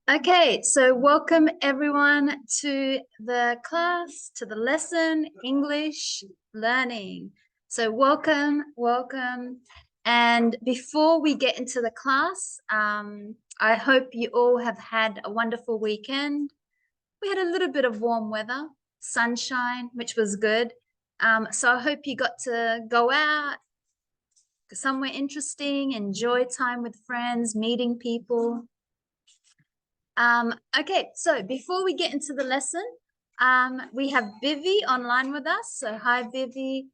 Okay, so welcome everyone to the class, to the lesson, English learning. So welcome. And before we get into the class, I hope you all have had a wonderful weekend. We had a little bit of warm weather, sunshine, which was good. So I hope you got to go out somewhere interesting, enjoy time with friends, meeting people. Okay, so before we get into the lesson, we have Vivi online with us. So hi, Vivi.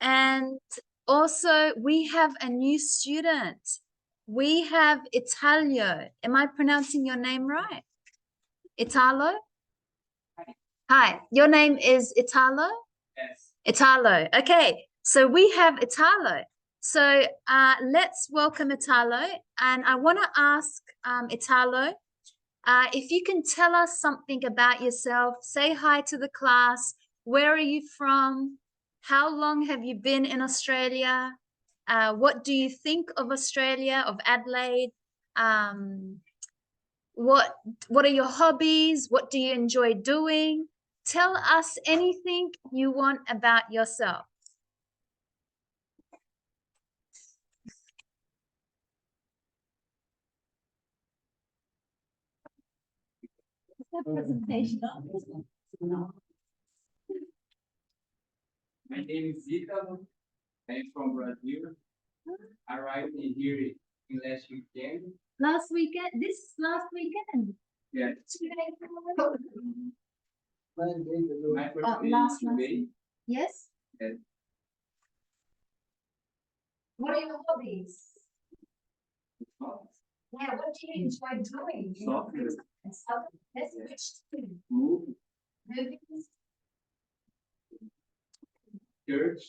And also we have a new student. We have Italio. Am I pronouncing your name right? Italo? Hi, your name is Italo? Yes. Italo. Okay, so we have Italo. So let's welcome Italo. And I want to ask Italo, if you can tell us something about yourself, say hi to the class. Where are you from? How long have you been in Australia? What do you think of Australia, of Adelaide? What are your hobbies? What do you enjoy doing? Tell us anything you want about yourself. Presentation. My name is Zita. I'm from Brazil. I arrived here in last weekend. Last weekend? This last weekend? Yeah. 2 days My birthday last is today. Yes? Yes. What are your hobbies? Yeah, what do you enjoy doing? Soccer. Soccer. Yes, which team? Move. Movies? Church.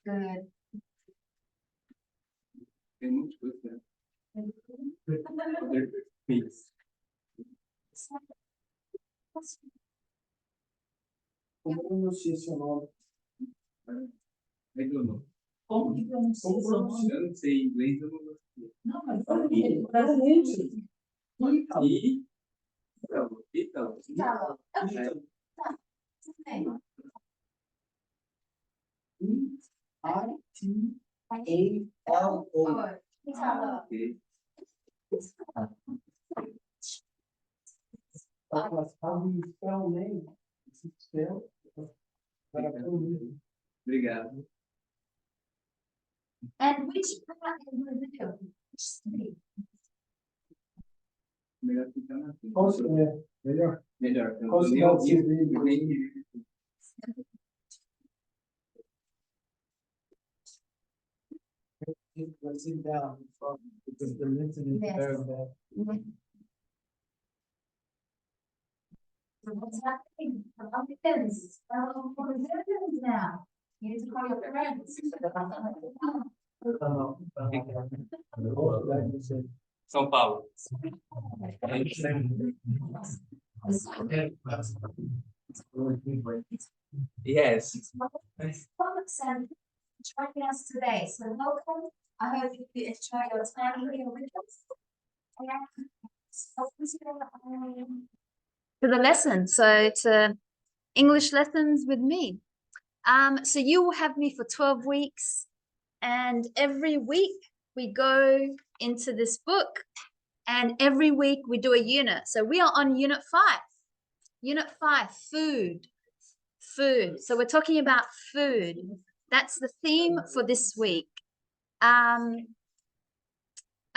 Good. Tem muita coisa. Other things. Como pronuncia seu nome? I don't know. Como que pronuncia Como seu nome? Eu não sei inglês, eu não gosto. Não, mas Pronuncia. Então. Tá, ok. Tá. Tudo bem. I-T-A-L-O. Ok. But how do you spell name? Is it spell? Obrigado. And which part in Brazil? Which state? Melhor ficar na frente. Qual é? Melhor? Melhor. Eu Qual nem cidade ouvi, você vive? eu nem vi. Let's sit down because the listening is very bad. So what's happening? About the kids. What is happening now? You need to call your parents. São Paulo. Yes. Joining us today. So welcome. I hope you enjoy your time here with us. To the lesson, so to English lessons with me. So you will have me for 12 weeks, and every week we go into this book, and every week we do a unit. So we are on unit 5. Unit 5, food. So we're talking about food. That's the theme for this week.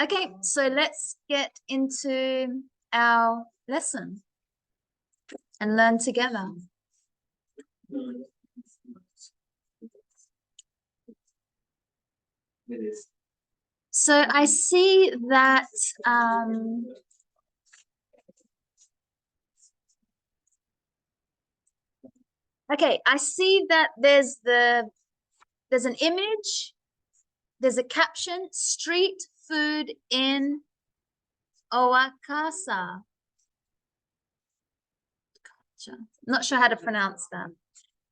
Okay, so let's get into our lesson and learn together. So I see that okay, I see that there's an image, there's a caption, street food in Oaxaca. Not sure how to pronounce that.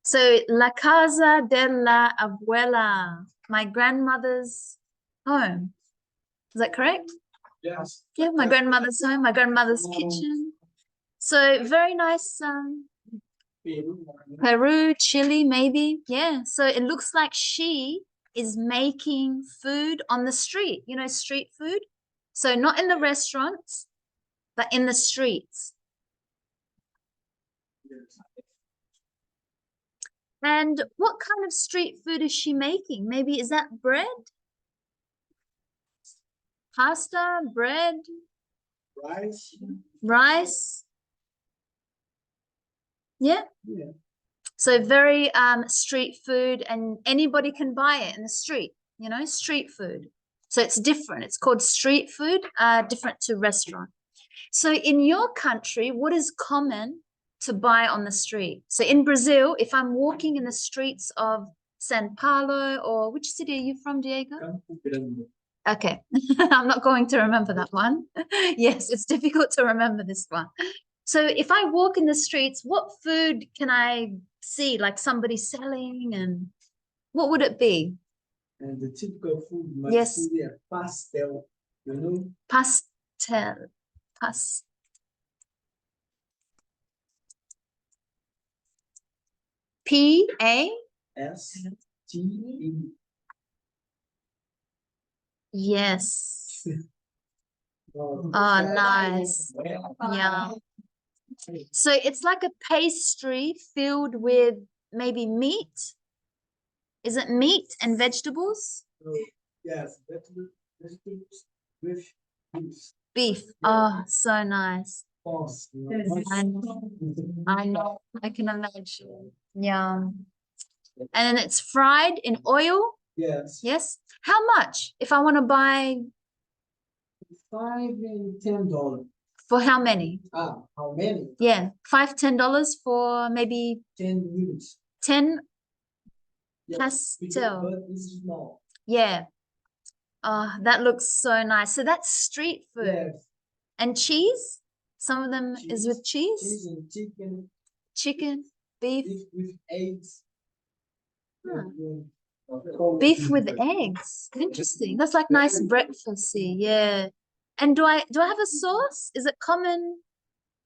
So La Casa de la Abuela, my grandmother's home. Is that correct? Yes. Yeah, my grandmother's home, my grandmother's kitchen. So very nice. Peru, Chile, maybe. Yeah. So it looks like she is making food on the street, you know, street food. So not in the restaurants, but in the streets. And what kind of street food is she making? Maybe is that bread? Pasta, bread, Rice. rice? Yeah. Yeah. So very street food, and anybody can buy it in the street, you know, street food. So it's different. It's called street food, different to restaurant. So in your country, what is common to buy on the street? So in Brazil, if I'm walking in the streets of São Paulo, or which city are you from, Diego? Campo Grande. Okay, I'm not going to remember that one. Yes, it's difficult to remember this one. So if I walk in the streets, what food can I see, like somebody selling, and what would it be? And the typical food might Yes. be a pastel, you know? Pastel. P-A? S-T-E. Yes. Oh, Oh, nice. Yeah. So it's like a pastry filled with maybe meat. Is it meat and vegetables? Yes, vegetables with beef. Beef. Oh, so nice. Sauce. I know. I can imagine. Yeah. And then it's fried in oil. Yes. Yes. How much? If I want to buy, $5 and $10. for how many? Ah, how many? Yeah. $5, $10 for maybe 10 units. 10 Yes, pastel. but it's small. Yeah. Oh, that looks so nice. So that's street food. Yes. And cheese? Some of them is with Cheese cheese? and chicken. Chicken, beef. Beef with eggs. Huh. Cold Beef with eggs. Interesting. That's like nice breakfasty. Yeah. And do I have a sauce? Is it common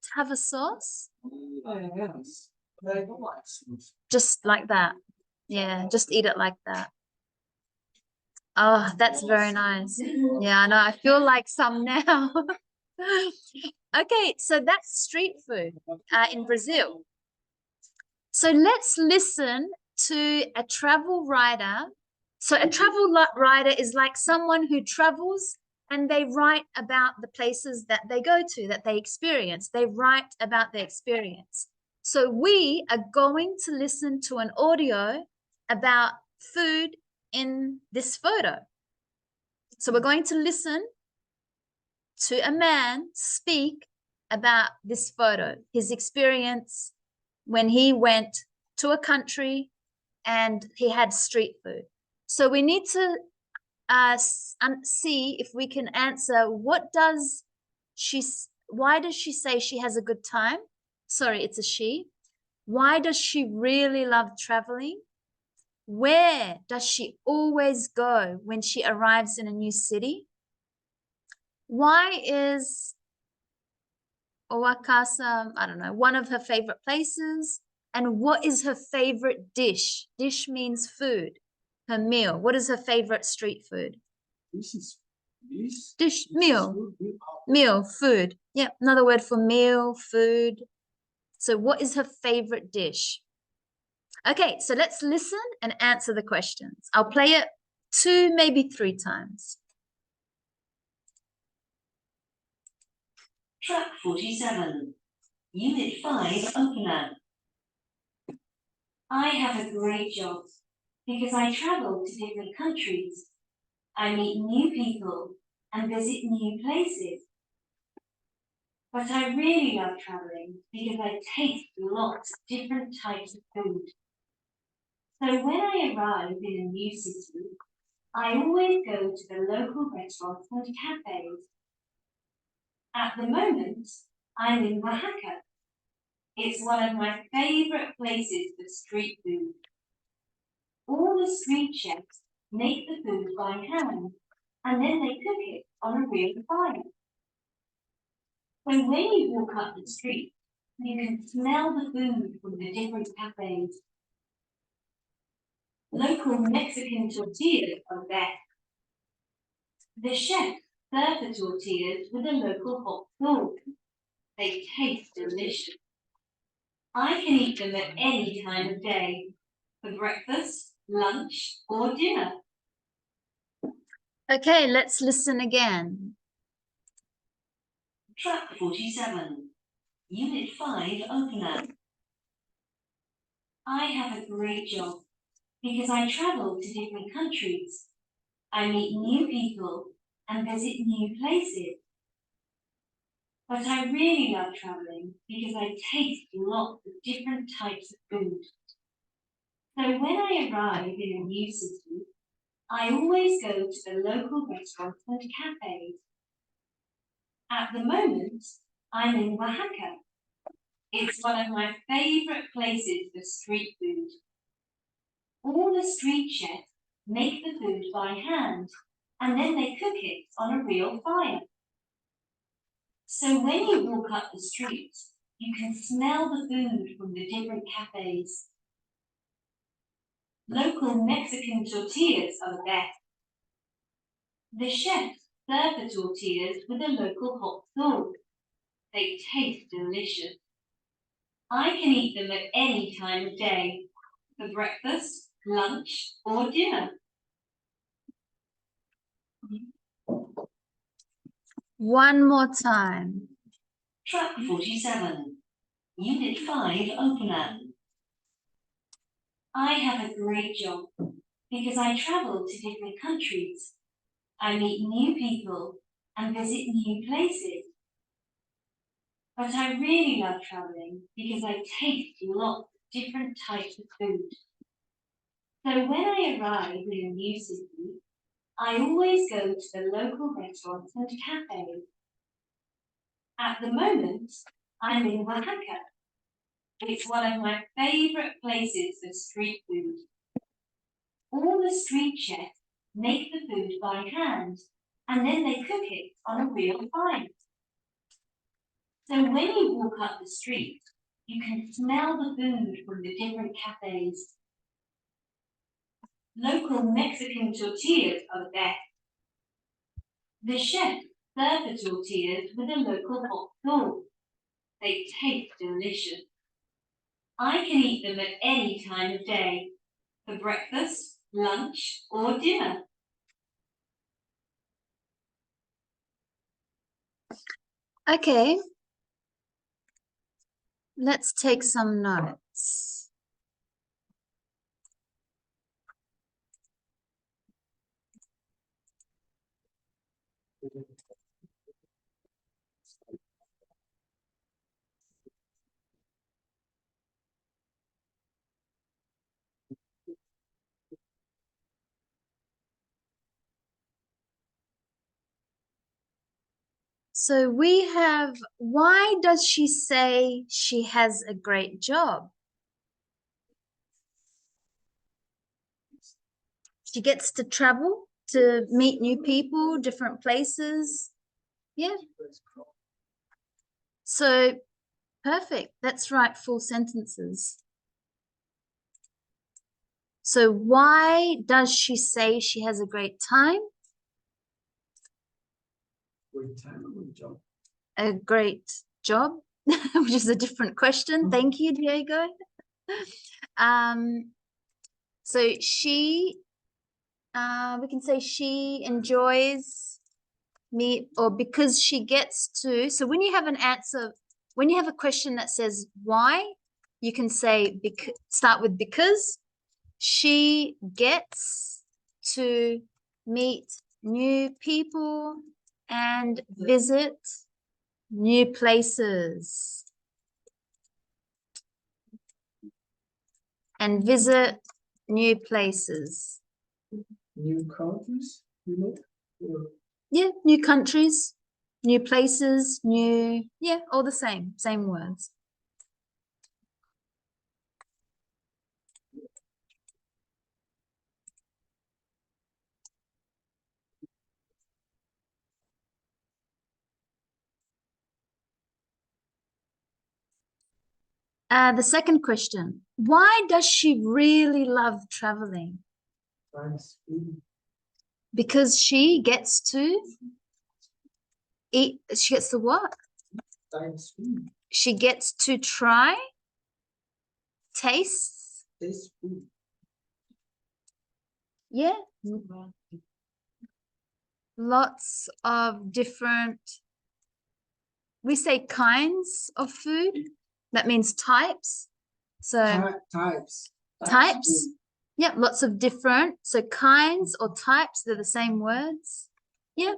to have a sauce? Yes, but I don't like sauce. Just like that. Yeah, just eat it like that. Oh, that's very nice. Yeah, I know. I feel like some now. Okay, so that's street food in Brazil. So let's listen to a travel writer. So a travel writer is like someone who travels and they write about the places that they go to, that they experience. They write about their experience. So we are going to listen to an audio about food in this photo. So we're going to listen to a man speak about this photo, his experience when he went to a country and he had street food. So we need to see if we can answer why does she say she has a good time? Sorry, it's a she. Why does she really love traveling? Where does she always go when she arrives in a new city? Why is Owakasa, I don't know, one of her favorite places? And what is her favorite dish? Dish means food, her meal. What is her favorite street food? Dish, meal, meal, food. Yeah, another word for meal, food. So what is her favorite dish? Okay, so let's listen and answer the questions. I'll play it 2, maybe 3 times. Track 47, Unit 5 Opener. I have a great job because I travel to different countries. I meet new people and visit new places. But I really love traveling because I taste lots of different types of food. So when I arrive in a new city, I always go to the local restaurants and cafes. At the moment, I'm in Oaxaca. It's one of my favorite places for street food. All the street chefs make the food by hand, and then they cook it on a real fire. So when you walk up the street, you can smell the food from the different cafes. Local Mexican tortillas are there. The chef serves the tortillas with a local hot sauce. They taste delicious. I can eat them at any time of day, for breakfast, lunch, or dinner. Okay, let's listen again. Track 47, Unit 5 Opener. I have a great job because I travel to different countries. I meet new people and visit new places. But I really love traveling because I taste lots of different types of food. So when I arrive in a new city, I always go to the local restaurants and cafes. At the moment, I'm in Oaxaca. It's one of my favorite places for street food. All the street chefs make the food by hand, and then they cook it on a real fire. So when you walk up the street, you can smell the food from the different cafes. Local Mexican tortillas are the best. The chefs serve the tortillas with a local hot sauce. They taste delicious. I can eat them at any time of day, for breakfast, lunch, or dinner. One more time. Track 47, Unit 5 Opener. I have a great job because I travel to different countries. I meet new people and visit new places. But I really love traveling because I taste lots of different types of food. So when I arrive in a new city, I always go to the local restaurants and cafes. At the moment, I'm in Oaxaca. It's one of my favorite places for street food. All the street chefs make the food by hand, and then they cook it on a real fire. So when you walk up the street, you can smell the food from the different cafes. Local Mexican tortillas are the best. The chef serves the tortillas with a local hot sauce. They taste delicious. I can eat them at any time of day, for breakfast, lunch, or dinner. Okay. Let's take some notes. So we have, why does she say she has a great job? She gets to travel to meet new people, different places. Yeah. So perfect. That's right, full sentences. So why does she say she has a great time? Great time or job? A great job, which is a different question. Thank you, Diego. So she, we can say she enjoys me, or because she gets to. So when you have an answer, when you have a question that says why, you can say start with because. She gets to meet new people and visit new places. And visit new places. New countries, you know? Or Yeah, new countries, new places, new, yeah, all the same words. The second question, why does she really love traveling? Times food. Because she gets to eat, she gets to what? Times food. She gets to try, taste. Taste food. Yeah. Lots of different, we say kinds of food. That means types. So Types. types. Yeah, lots of different. So kinds or types, they're the same words. Yeah.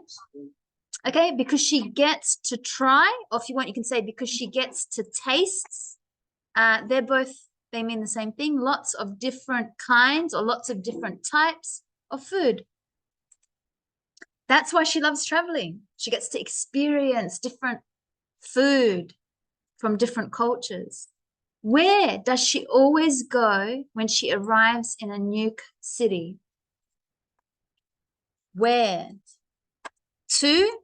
Okay, because she gets to try, or if you want, you can say because she gets to taste. They mean the same thing. Lots of different kinds or lots of different types of food. That's why she loves traveling. She gets to experience different food from different cultures. Where does she always go when she arrives in a new city? Where? To?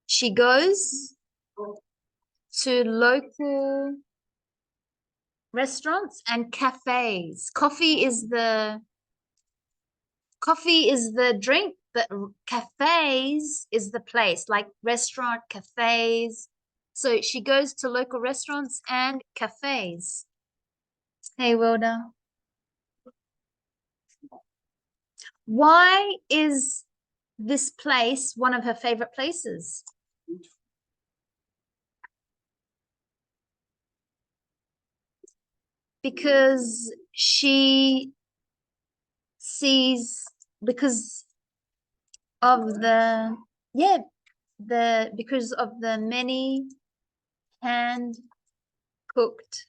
She goes to local restaurants and cafes. Coffee is the drink, but cafes is the place, like restaurant, cafes. So she goes to local restaurants and cafes. Hey, Wilda. Why is this place one of her favorite places? Because she sees, because of the, yeah, because of the many hand cooked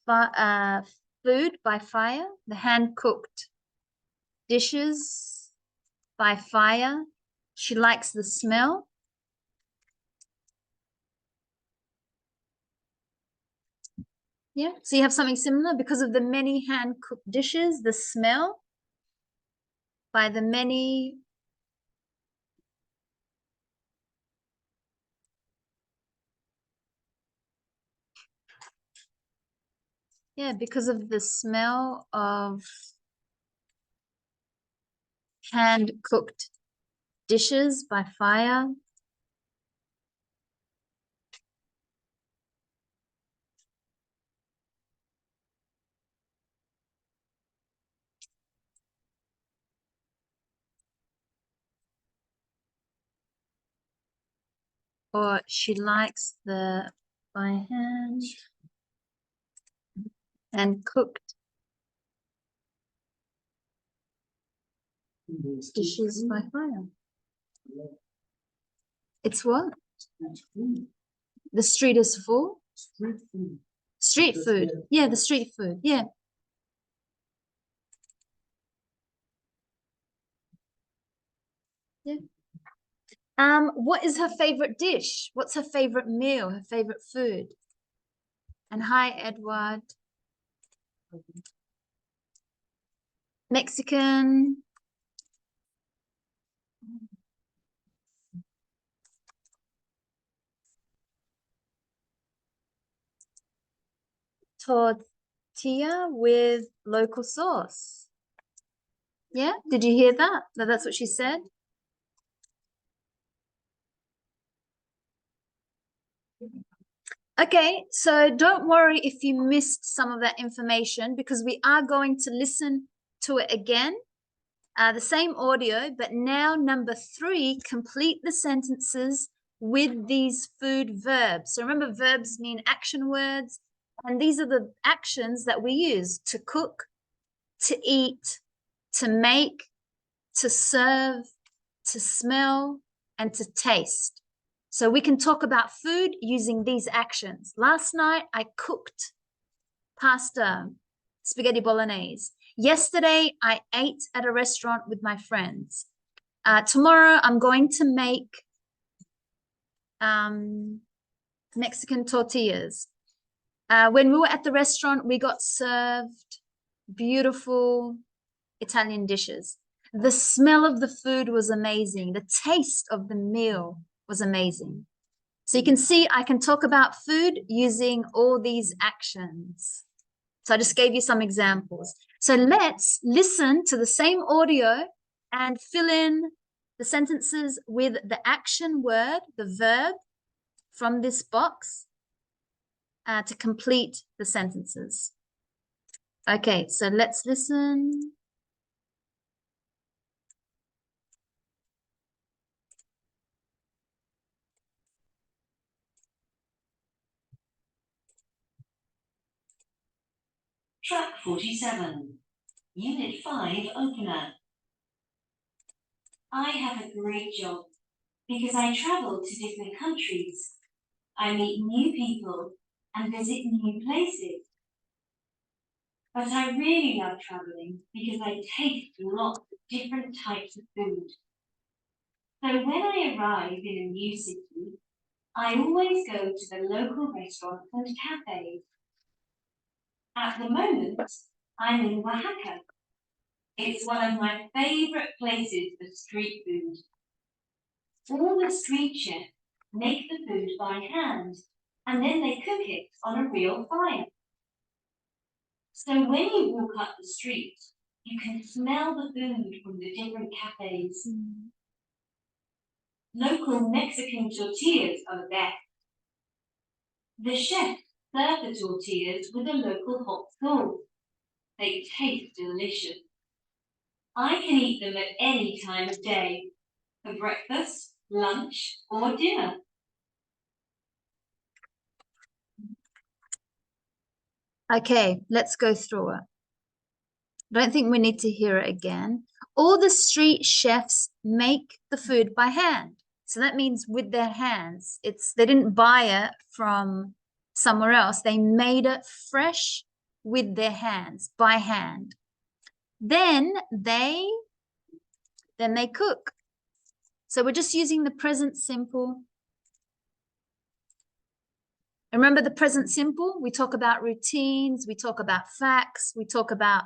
food by fire, the hand cooked dishes by fire. She likes the smell. Yeah, so you have something similar because of the many hand cooked dishes, the smell by the many. Yeah, because of the smell of hand cooked dishes by fire. Or she likes the by hand and cooked dishes by fire. It's what? The street is full? Street food. Street food. Yeah, the street food. Yeah. Yeah. What is her favorite dish? What's her favorite meal? Her favorite food? And hi, Edward. Mexican. Tortilla with local sauce. Yeah, did you hear that? That's what she said. Okay, so don't worry if you missed some of that information because we are going to listen to it again. The same audio, but now number 3, complete the sentences with these food verbs. So remember, verbs mean action words, and these are the actions that we use: to cook, to eat, to make, to serve, to smell, and to taste. So we can talk about food using these actions. Last night, I cooked pasta, spaghetti bolognese. Yesterday, I ate at a restaurant with my friends. Tomorrow, I'm going to make Mexican tortillas. When we were at the restaurant, we got served beautiful Italian dishes. The smell of the food was amazing. The taste of the meal was amazing. So you can see I can talk about food using all these actions. So I just gave you some examples. So let's listen to the same audio and fill in the sentences with the action word, the verb from this box to complete the sentences. Okay, so let's listen. Track 47, Unit 5 Opener. I have a great job because I travel to different countries. I meet new people and visit new places. But I really love traveling because I taste lots of different types of food. So when I arrive in a new city, I always go to the local restaurants and cafes. At the moment, I'm in Oaxaca. It's one of my favorite places for street food. All the street chefs make the food by hand, and then they cook it on a real fire. So when you walk up the street, you can smell the food from the different cafes. Local Mexican tortillas are the best. The chefs serve the tortillas with a local hot sauce. They taste delicious. I can eat them at any time of day, for breakfast, lunch, or dinner. Okay, let's go through it. I don't think we need to hear it again. All the street chefs make the food by hand. So that means with their hands. They didn't buy it from somewhere else. They made it fresh with their hands, by hand. Then they cook. So we're just using the present simple. Remember the present simple? We talk about routines, we talk about facts, we talk about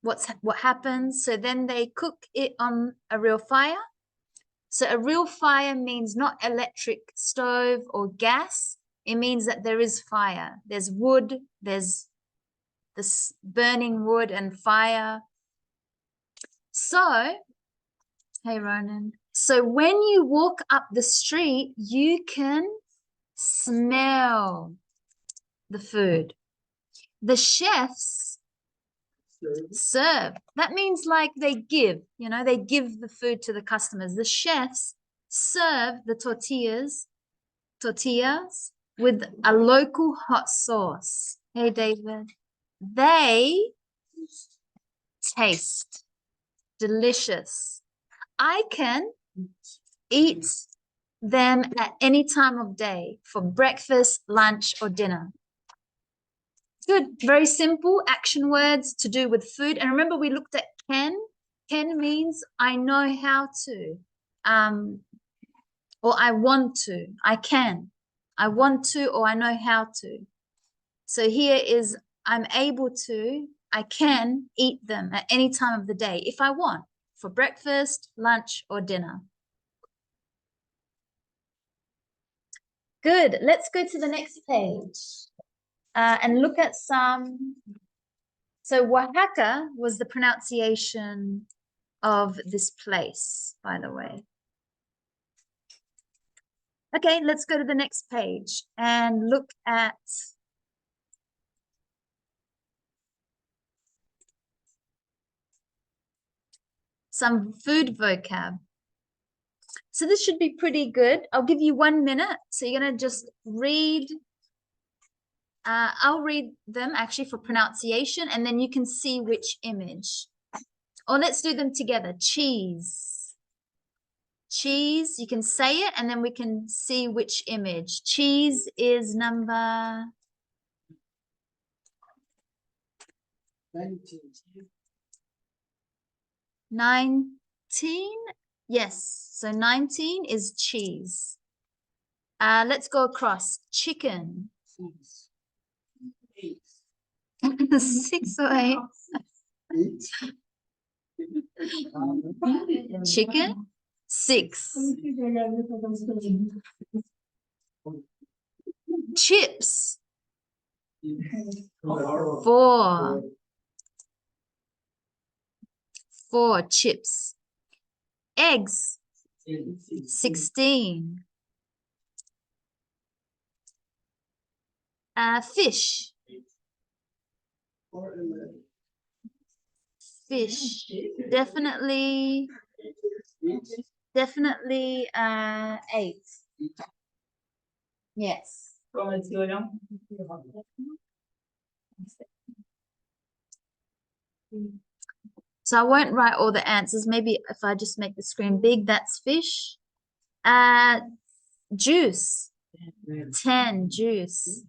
what happens. So then they cook it on a real fire. So a real fire means not electric stove or gas. It means that there is fire. There's wood, there's this burning wood and fire. So, hey Ronan. So when you walk up the street, you can smell the food. The chefs serve. That means like they give, they give the food to the customers. The chefs serve the tortillas with a local hot sauce. Hey, David. They taste delicious. I can eat them at any time of day for breakfast, lunch, or dinner. Good, very simple action words to do with food. And remember, we looked at can. Can means I know how to, or I want to. I can. I want to, or I know how to. So here is I'm able to, I can eat them at any time of the day if I want, for breakfast, lunch, or dinner. Good. Let's go to the next page and look at some. So Oaxaca was the pronunciation of this place, by the way. Okay, let's go to the next page and look at some food vocab. So this should be pretty good. I'll give you 1 minute. So you're going to just read. I'll read them actually for pronunciation, and then you can see which image. Or let's do them together. Cheese. Cheese, you can say it, and then we can see which image. Cheese is number 19. Yes, so 19 is cheese. Let's go across. Chicken. 6 or 8. Chicken. 6. Chips. 4. 4 chips. Eggs. 16. Fish. Fish. Definitely 8. Yes. So I won't write all the answers. Maybe if I just make the screen big, that's fish. Juice. 10, juice.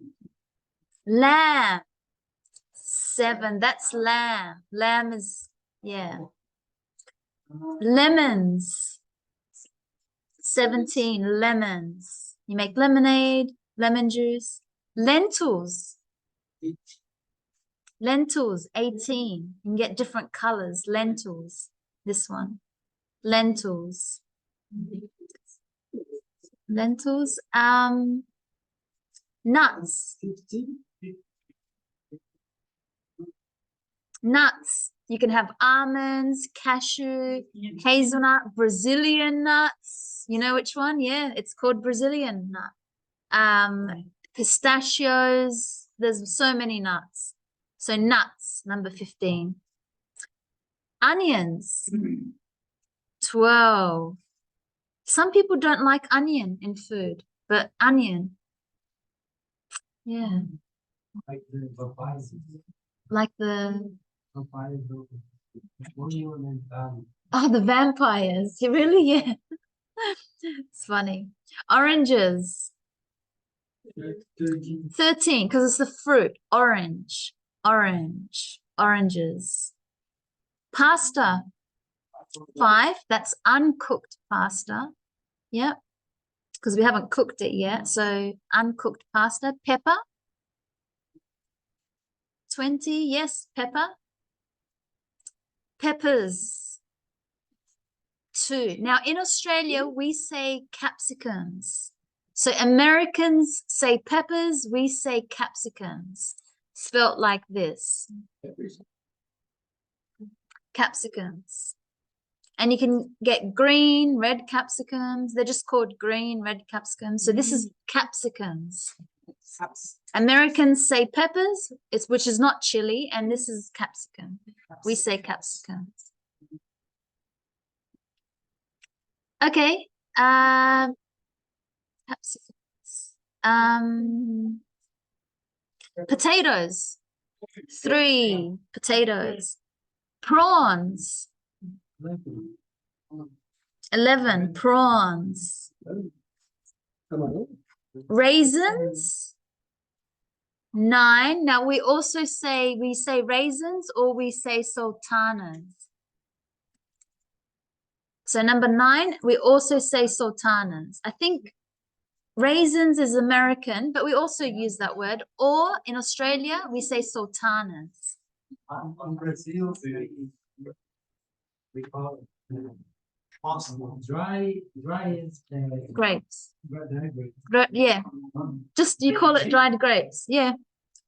Lamb. 7, that's lamb. Lamb is, yeah. Lemons. 17, lemons. You make lemonade, lemon juice. Lentils. Lentils, 18. You can get different colors. Lentils. This one. Lentils. Lentils. Nuts. Nuts. You can have almonds, cashew, hazelnut, Brazilian nuts. You know which one? Yeah, it's called Brazilian nut. Pistachios. There's so many nuts. So nuts, number 15. Onions. 12. Some people don't like onion in food, but onion. Yeah. Like the vampires. Like the... Vampires. Onion and Oh, the vampires. Really? Yeah. It's funny. Oranges. 13, because it's the fruit. Orange. Orange. Oranges. Pasta. 5, that's uncooked pasta. Yep. Because we haven't cooked it yet. So uncooked pasta. Pepper. 20, yes, pepper. Peppers. 2. Now in Australia, we say capsicums. So Americans say peppers, we say capsicums. Spelt like this. Capsicums. And you can get green, red capsicums. They're just called green, red capsicums. So this is capsicums. Americans say peppers, which is not chili, and this is capsicum. We say capsicums. Okay. Capsicums. Potatoes. 3 potatoes. Prawns. 11 prawns. Raisins. 9. Now we say raisins or we say sultanas. So number 9, we also say sultanas. I think raisins is American, but we also use that word. Or in Australia, we say sultanas. in Brazil, we call it dry is Grapes. dry. Yeah, just you call it dried grapes. Yeah.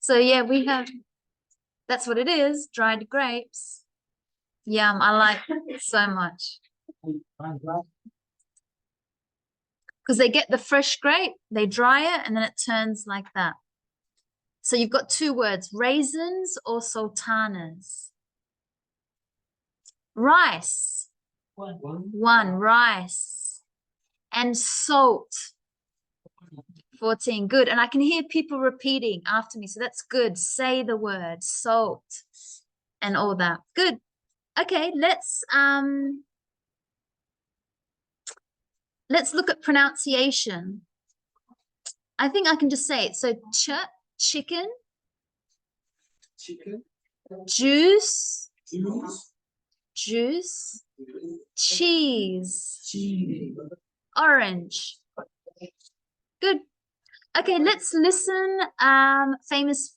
So yeah, we have, that's what it is, dried grapes. Yum, I like it so much. Because they get the fresh grape, they dry it, and then it turns like that. So you've got 2 words, raisins or sultanas. Rice. 1, rice. And salt. 14, good. And I can hear people repeating after me, so that's good. Say the word, salt, and all that. Good. Okay, let's look at pronunciation. I think I can just say it. So chicken, juice, cheese, orange. Good. Okay, let's listen. Famous,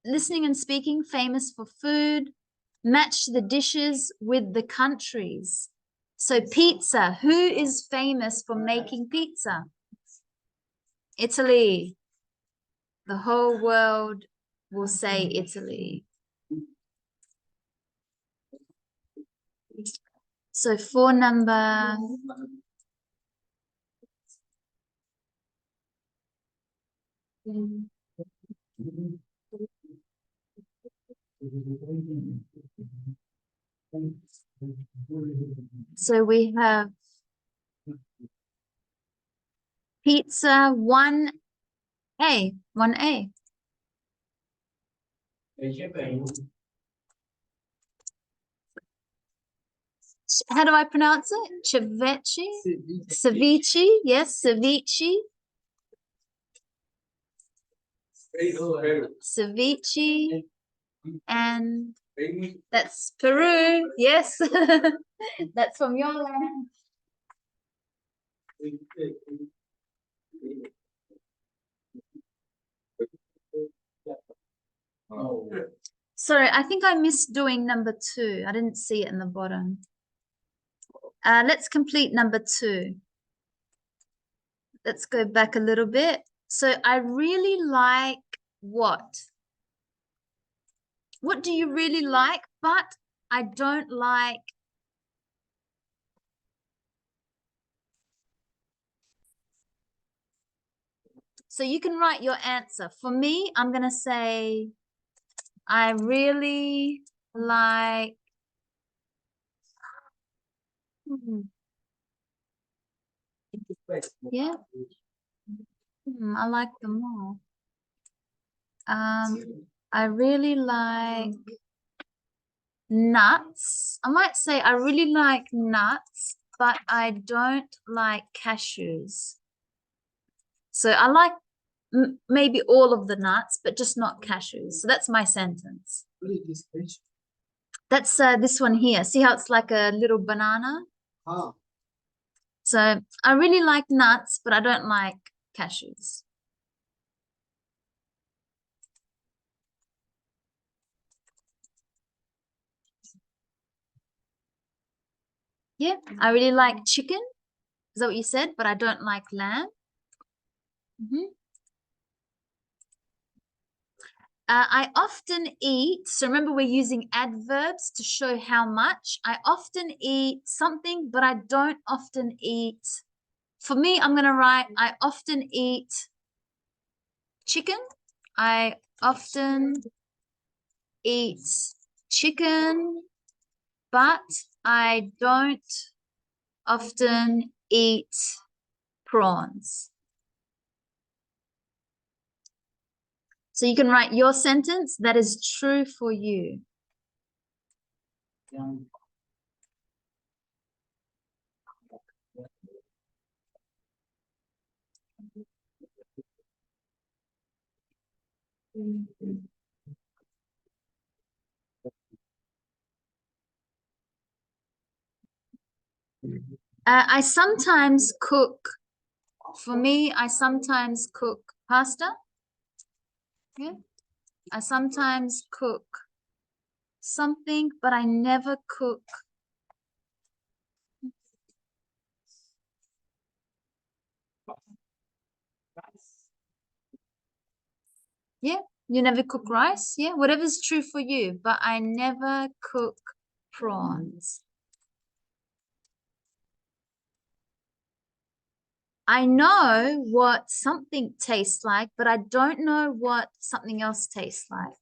listening and speaking, famous for food. Match the dishes with the countries. So pizza, who is famous for making pizza? Italy. The whole world will say Italy. So for number so we have pizza 1A, 1A. How do I pronounce it? Ceviche? Ceviche, yes, ceviche. Ceviche, and that's Peru, yes. That's from your land. Sorry, I think I missed doing number 2. I didn't see it in the bottom. Let's complete number 2. Let's go back a little bit. So I really like what? What do you really like? But I don't like. So you can write your answer. For me, I'm going to say, I really like. Yeah. I like them all. I really like nuts. I might say I really like nuts, but I don't like cashews. So I like maybe all of the nuts, but just not cashews. So that's my sentence. That's this one here. See how it's like a little banana? Ah. So I really like nuts, but I don't like cashews. Yeah, I really like chicken. Is that what you said? But I don't like lamb. I often eat, so remember we're using adverbs to show how much. I often eat something, but I don't often eat. For me, I'm going to write, I often eat chicken. I often eat chicken, but I don't often eat prawns. So you can write your sentence that is true for you. I sometimes cook. For me, I sometimes cook pasta. Yeah. I sometimes cook something, but I never cook. Yeah, you never cook rice. Yeah, whatever's true for you, but I never cook prawns. I know what something tastes like, but I don't know what something else tastes like.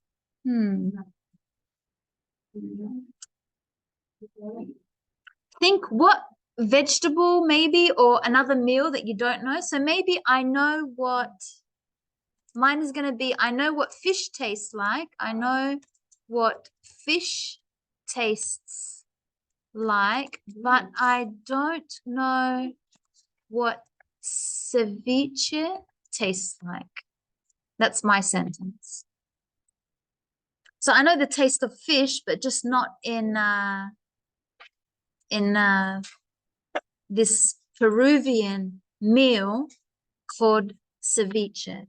Think what vegetable maybe or another meal that you don't know. So maybe I know what mine is going to be. I know what fish tastes like. I know what fish tastes like, but I don't know what ceviche tastes like. That's my sentence. So I know the taste of fish, but just not in this Peruvian meal called ceviche.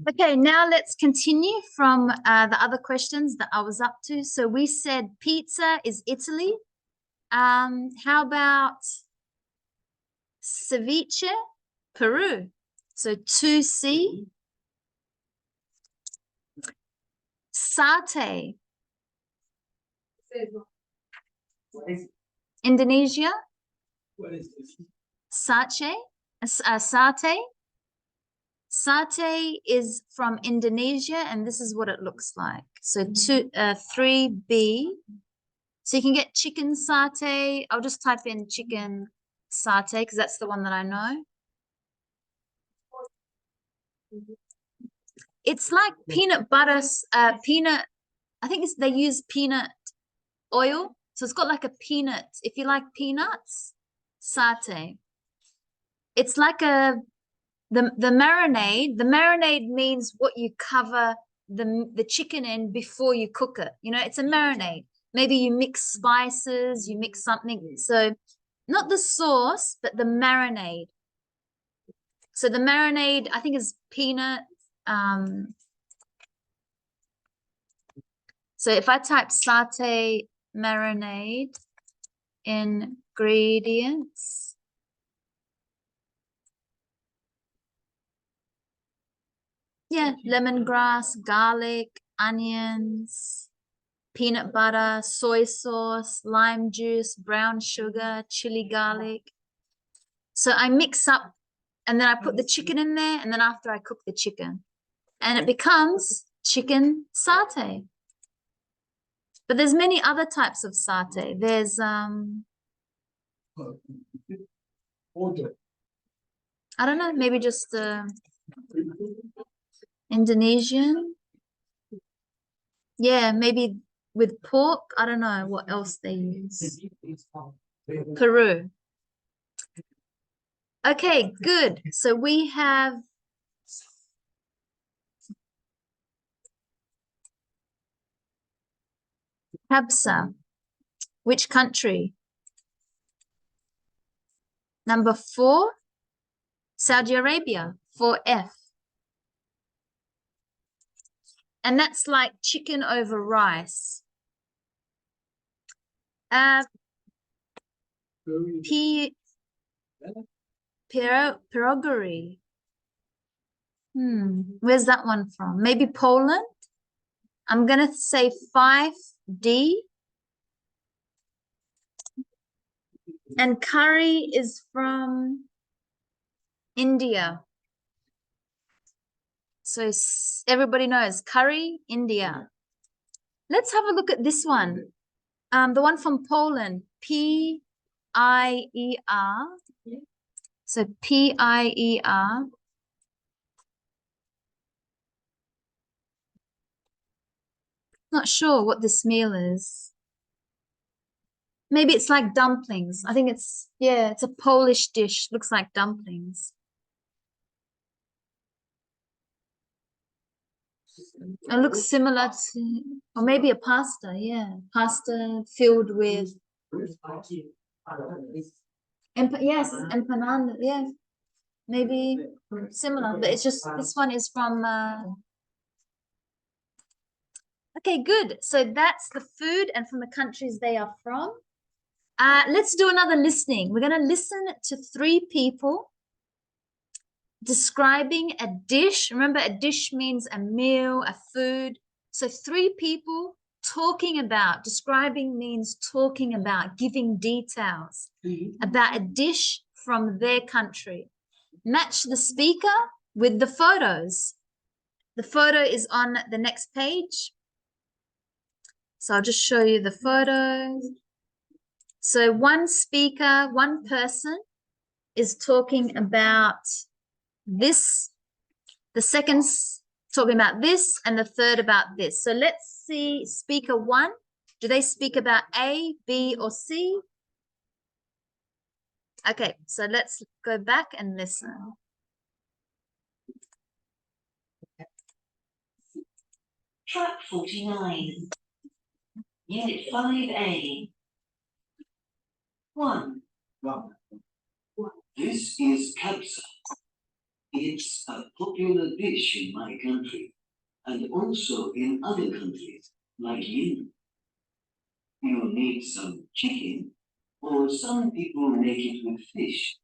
Okay, now let's continue from the other questions that I was up to. So we said pizza is Italy. How about ceviche? Peru. So 2C. Satay. Indonesia. What is this? Satay. Satay. Satay is from Indonesia, and this is what it looks like. So 3B. So you can get chicken satay. I'll just type in chicken satay because that's the one that I know. It's like peanut butter, peanut. I think they use peanut oil. So it's got like a peanut. If you like peanuts, satay. It's like the marinade. The marinade means what you cover the chicken in before you cook it. You know, it's a marinade. Maybe you mix spices, you mix something. So not the sauce, but the marinade. So the marinade, I think, is peanut. So if I type satay marinade ingredients, yeah, lemongrass, garlic, onions, peanut butter, soy sauce, lime juice, brown sugar, chili garlic. So I mix up and then I put the chicken in there, and then after I cook the chicken, and it becomes chicken satay. But there's many other types of satay. There's I don't know, maybe just Indonesian. Yeah, maybe with pork. I don't know what else they use. Peru. Okay, good. So we have Habsa. Which country? Number 4, Saudi Arabia, 4F. And that's like chicken over rice. Pierogi. Where's that one from? Maybe Poland? I'm going to say 5D. And curry is from India. So everybody knows curry, India. Let's have a look at this one. The one from Poland, P-I-E-R. So P-I-E-R. Not sure what this meal is. Maybe it's like dumplings. I think it's, yeah, it's a Polish dish. Looks like dumplings. It looks similar to, or maybe a pasta, yeah. Pasta filled with, yes, empanada, yeah. Maybe similar, but it's just, this one is from, okay, good. So that's the food and from the countries they are from. Let's do another listening. We're going to listen to 3 people describing a dish. Remember, a dish means a meal, a food. So 3 people talking about, describing means talking about, giving details about a dish from their country. Match the speaker with the photos. The photo is on the next page. So I'll just show you the photos. So one speaker, one person is talking about this, the second's talking about this, and the third about this. So let's see speaker 1. Do they speak about A, B, or C? Okay, so let's go back and listen. Track 49, Unit 5A. 1. This is Kabsa. It's a popular dish in my country and also in other countries like you. You need some chicken, or some people make it with fish.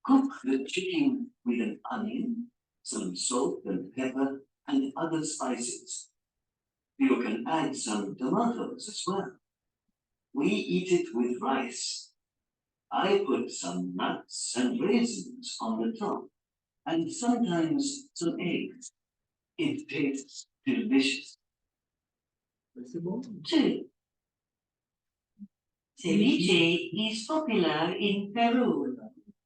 Cook the chicken with an onion, some salt and pepper, and other spices. You can add some tomatoes as well. We eat it with rice. I put some nuts and raisins on the top, and sometimes some eggs. It tastes delicious. 2. Ceviche is popular in Peru,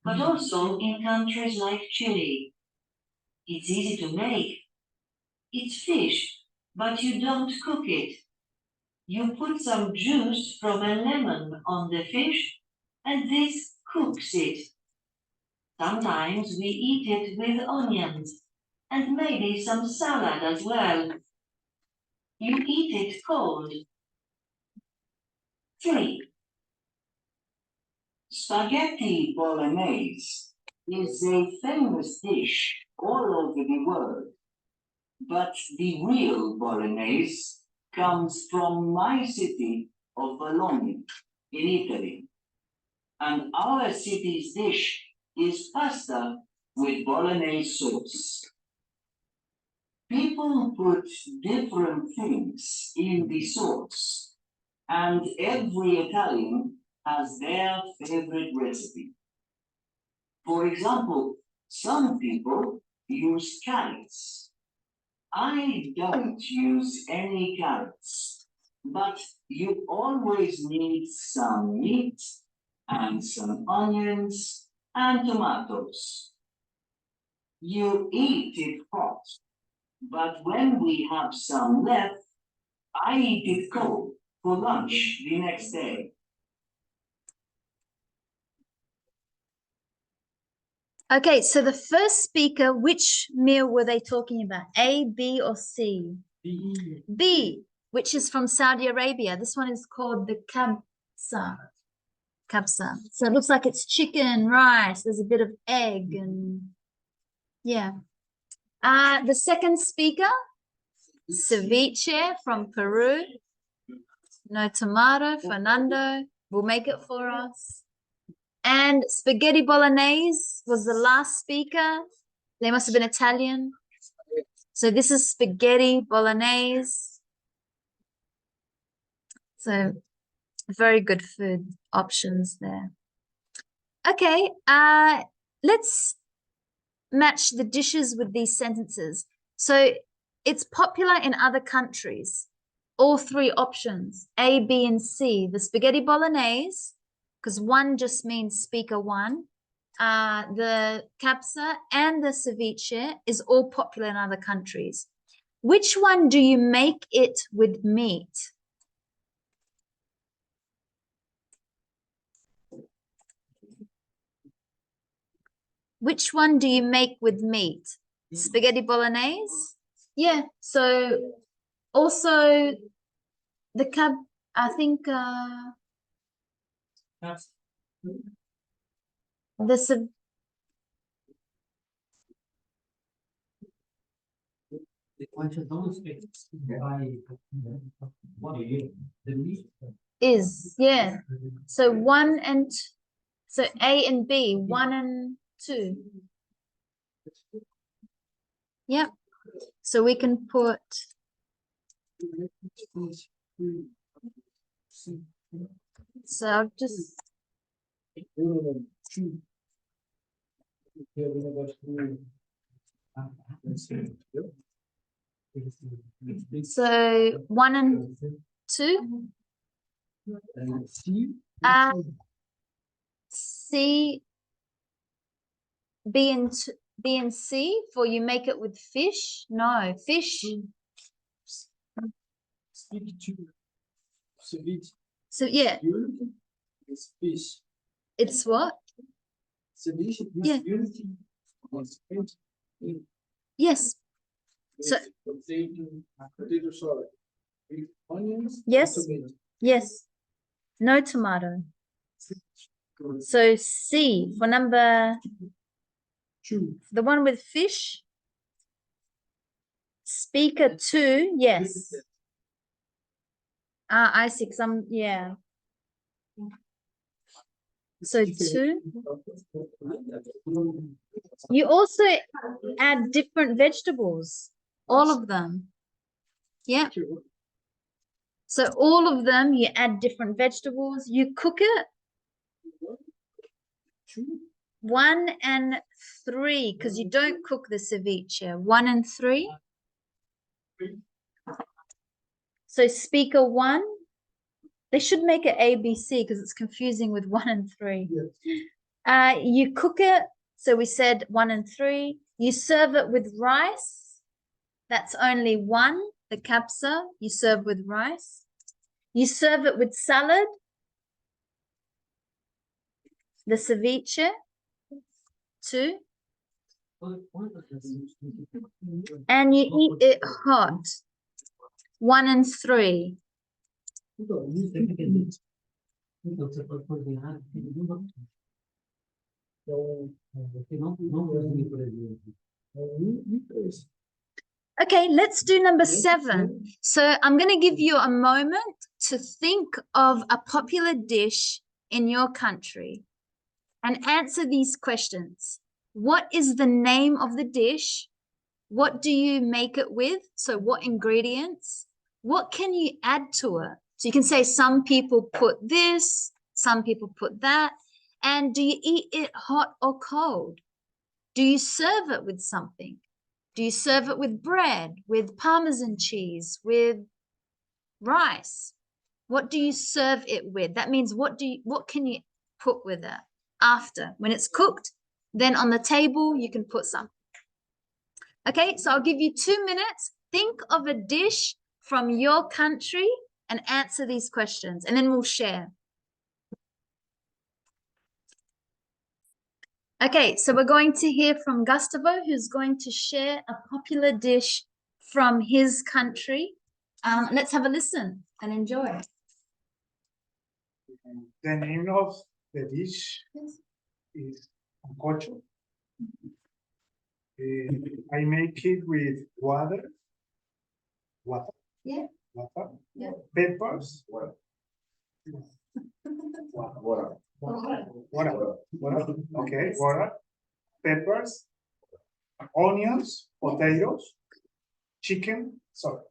but also in countries like Chile. It's easy to make. It's fish, but you don't cook it. You put some juice from a lemon on the fish, and this cooks it. Sometimes we eat it with onions, and maybe some salad as well. You eat it cold. 3. Spaghetti bolognese is a famous dish all over the world, but the real bolognese comes from my city of Bologna in Italy, and our city's dish is pasta with bolognese sauce. People put different things in the sauce, and every Italian has their favorite recipe. For example, some people use carrots. I don't use any carrots, but you always need some meat and some onions and tomatoes. You eat it hot, but when we have some left, I eat it cold for lunch the next day. Okay, so the first speaker, which meal were they talking about? A, B, or C? B, which is from Saudi Arabia. This one is called the kabsa. Kabsa. So it looks like it's chicken, rice. There's a bit of egg and yeah. The second speaker, ceviche from Peru. No tomato. Fernando will make it for us. And spaghetti bolognese was the last speaker. They must have been Italian. So this is spaghetti bolognese. So very good food options there. Okay, let's match the dishes with these sentences. So it's popular in other countries. All three options, A, B, and C. The spaghetti bolognese, because one just means speaker one. The capsa and the ceviche is all popular in other countries. Which one do you make it with meat? Which one do you make with meat? Spaghetti bolognese? Yeah, so also the I think the is, yeah. So one and so A and B, 1 and 2. Yep. So we can put so I'll just so 1 and 2. C, B and C for you make it with fish? No, fish. So yeah. It's fish. It's what? Yeah. Yes. So Potato salad. Onions. yes. Yes. No tomato. So C for number Two. The one with fish. Speaker 2, yes. I see, yeah. So 2. You also add different vegetables, all of them. Yeah. So all of them, you add different vegetables, you cook it. 1 and 3, because you don't cook the ceviche. 1 and 3. So speaker 1, they should make it ABC because it's confusing with 1 and 3. You cook it. So we said 1 and 3. You serve it with rice. That's only 1. The capsa, you serve with rice. You serve it with salad. The ceviche, 2. And you eat it hot. 1 and 3. Okay, let's do number 7. So I'm going to give you a moment to think of a popular dish in your country and answer these questions. What is the name of the dish? What do you make it with? So what ingredients? What can you add to it? So you can say some people put this, some people put that. And do you eat it hot or cold? Do you serve it with something? Do you serve it with bread, with Parmesan cheese, with rice? What do you serve it with? That means what can you put with it after? When it's cooked, then on the table you can put some. Okay, so I'll give you 2 minutes. Think of a dish from your country and answer these questions, and then we'll share. Okay, so we're going to hear from Gustavo, who's going to share a popular dish from his country. Let's have a listen and enjoy. The name of the dish is sancocho. I make it with water. Yeah. Water. Yeah. Peppers. Water. Okay, water. Peppers. Onions. Potatoes. Chicken. Sorry.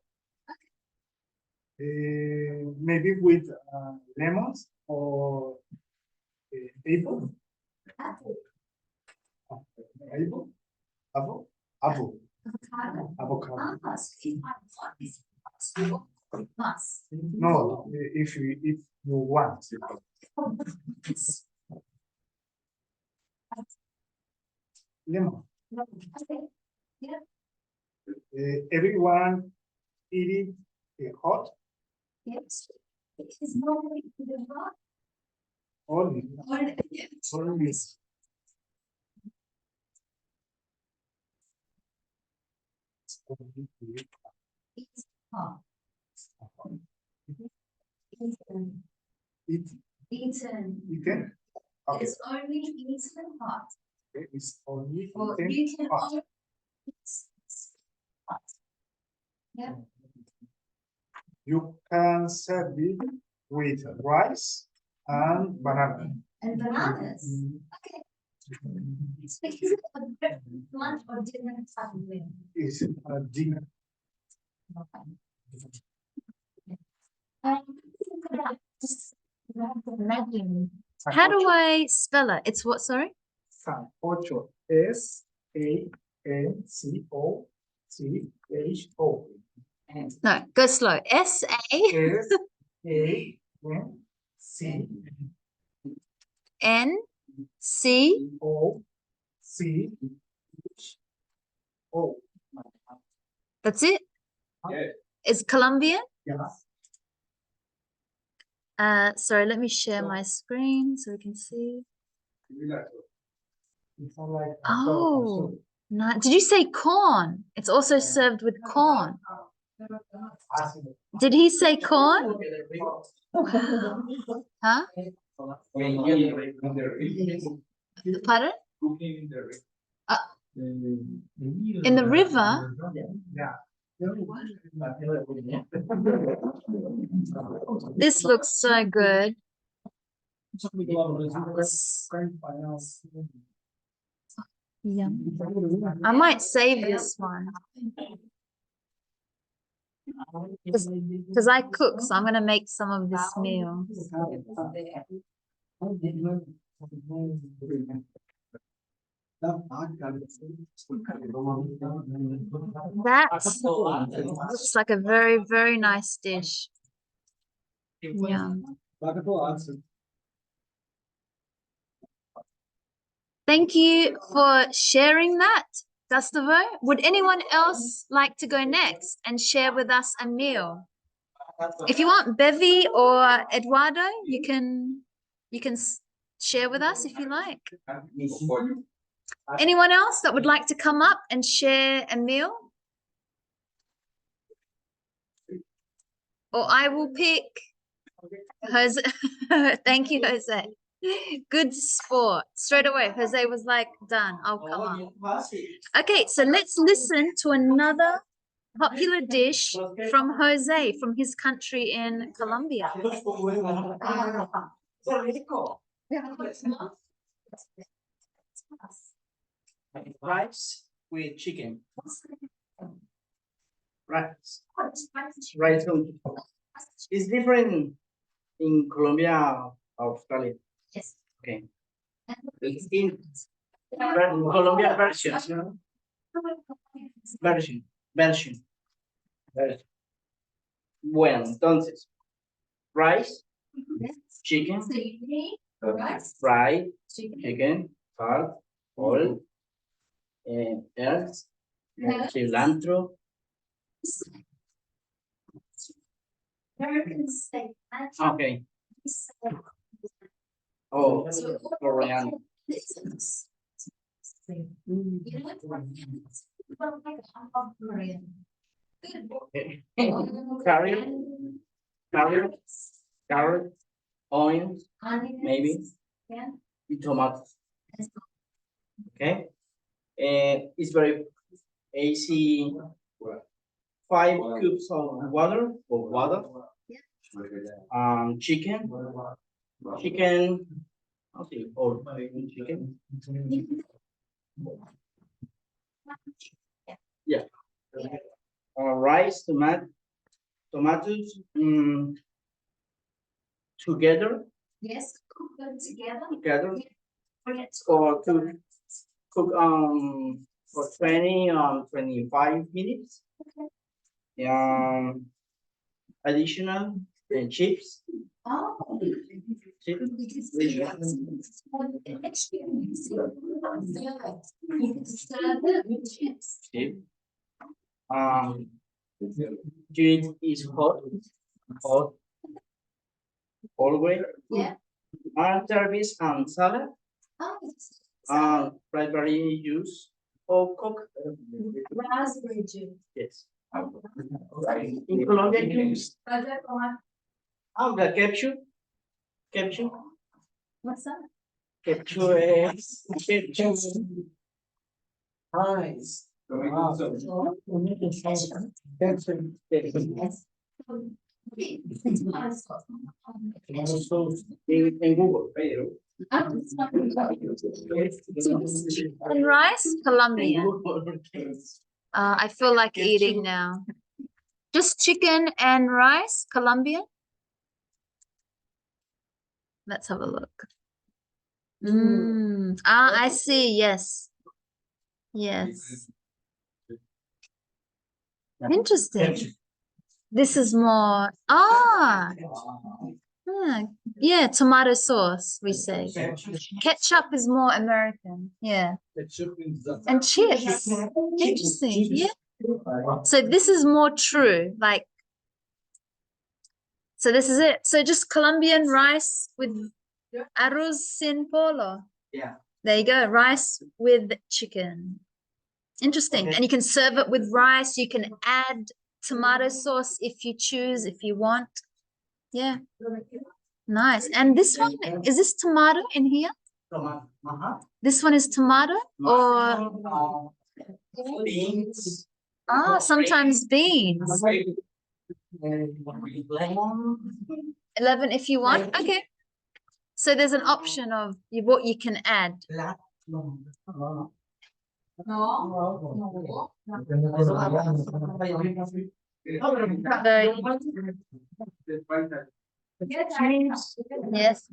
Maybe with lemons or apple. Apple. Apple. Avocado. No, if you want. Lemon. Everyone eat it hot. Yes. It's normally hot. Only. Only. It's hot. Eaten. Okay. It's only eaten hot. Okay. It's only Or eaten you can hot. only eat hot. Yeah. You can serve it with rice and banana. And bananas. Okay. Is it a lunch or dinner time meal? It's a dinner. How do I spell it? It's what, sorry? Sancocho. SANCOCHO. No, go slow. S-A-N-C-O. O. That's it? Yeah. Is Colombian? Yeah. Sorry, let me share my screen so we can see. It's not like Oh, no. Did you say corn? It's also served with corn. Did he say corn? Huh? In the Pardon? cooking in the In the river? Yeah. This looks so good. Yeah. I might save this one. Because I cook, so I'm going to make some of this meal. That looks like a very, very nice dish. Yum. Thank you for sharing that, Gustavo. Would anyone else like to go next and share with us a meal? If you want Bevi or Eduardo, you can share with us if you like. Anyone else that would like to come up and share a meal? Or I will pick Jose. Thank you, Jose. Good sport. Straight away, Jose was like, done, I'll come up. Okay, so let's listen to another popular dish from Jose, from his country in Colombia. Rice with chicken. Rice. Rice. It's different in Colombia, Australia. Yes. Okay. It's in Colombia version. Version. Bueno, entonces, rice, chicken, fried chicken, salt, oil, herbs, cilantro. Okay. Oh, coriander. Carrot, onions, maybe, tomatoes. Okay, it's very easy. 5 cubes of water, chicken, okay, or chicken. Yeah. Rice, tomatoes, together. Yes, cook them together. Or to cook for 20 25 minutes. Additional chips. Oh. Chip. Cheese is hot, always. Yeah. Service and salad. Primary use or cook. Raspberry juice. Yes. In Colombia, use the ketchup. What's that? Ketchup is ketchup. Nice. Wow. In Google. And rice, Colombian. I feel like eating now. Just chicken and rice, Colombian. Let's have a look. I see. Yes. Yes. Interesting. This is more. Yeah, tomato sauce, we say. Ketchup is more American. Yeah. And chips. Interesting. Yeah. So this is more true. Like, so this is it. So just Colombian rice with arroz sin polo. Yeah. There you go. Rice with chicken. Interesting. Okay. And you can serve it with rice. You can add tomato sauce if you choose, if you want. Yeah. Nice. And this one, is this tomato in here? Tomato. This one is tomato or Beans. sometimes beans. Lemon. 11 if you want. Okay. So there's an option of what you can add. Yes.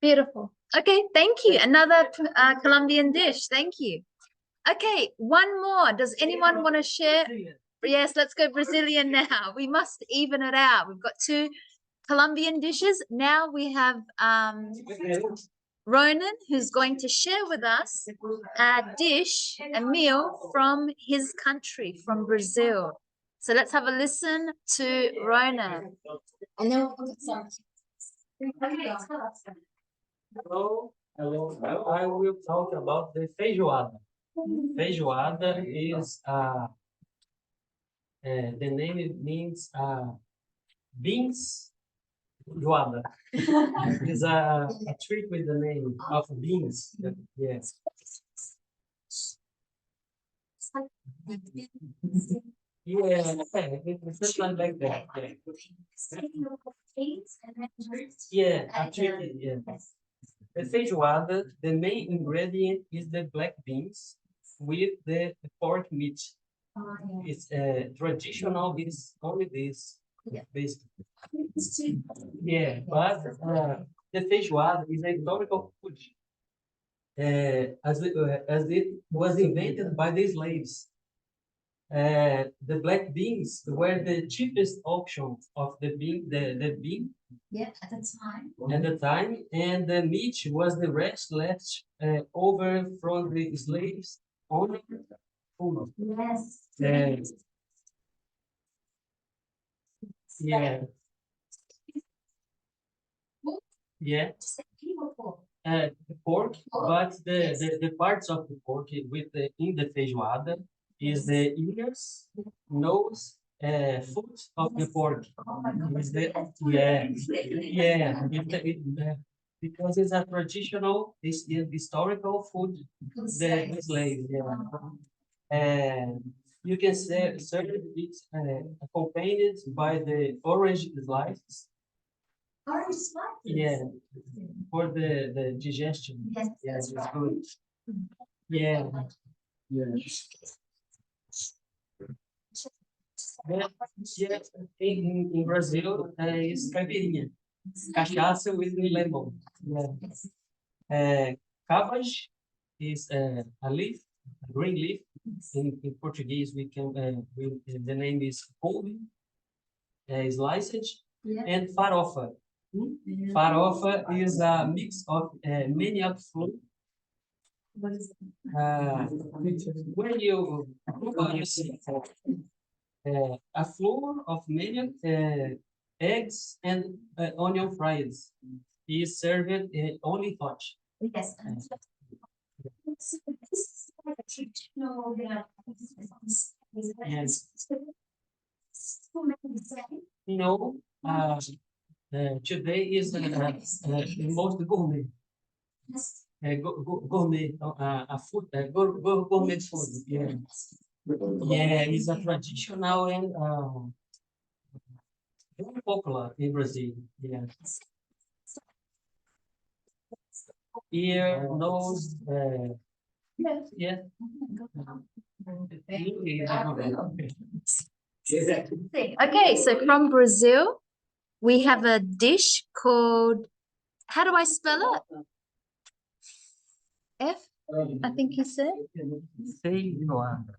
Beautiful. Okay, thank you. Another Colombian dish. Thank you. Okay, one more. Does anyone want to share? Yes, let's go Brazilian now. We must even it out. We've got two Colombian dishes. Now we have Ronan, who's going to share with us a dish, a meal from his country, from Brazil. So let's have a listen to Ronan. And then we'll put some. Hello, I will talk about the feijoada. Feijoada is the name it means beans joada. It's a trick with the name of beans. Yes. Yeah, it's just like that. Yeah, a trick. Yeah. The feijoada, the main ingredient is the black beans with the pork meat. It's traditional. It's only this, basically. Yeah, but the feijoada is a historical food, as it was invented by the slaves. The black beans were the cheapest option of the bean. Yeah, at the time. At the time, and the meat was the rest left over from the slaves only food. Yes. Yeah. Yeah. The pork, but the parts of the pork with the in the feijoada is the ears, nose, foot of the pork. Is the because it's a traditional, it's a historical food. The slave, yeah. And you can serve it accompanied by the orange slices. Orange slices? Yeah, for the digestion. Yes, Yes, that's it's good. Yeah. Yeah. Yeah. In Brazil, is caipirinha. Cachaça with lemon. Yeah. Cabbage is a leaf, a green leaf. In Portuguese, we can the name is couve, sliced, and farofa. Farofa is a mix of maniac flour. When you see a flour of maniac, eggs, and onion fries is served only hot. Yes. Yes. No, today is the most gourmet. Gourmet, a food, gourmet food. Yeah, yeah, it's a traditional and very popular in Brazil. Yeah. Ear, nose, yeah. Okay, so from Brazil, we have a dish called, how do I spell it? F, I think he said. Feijoada.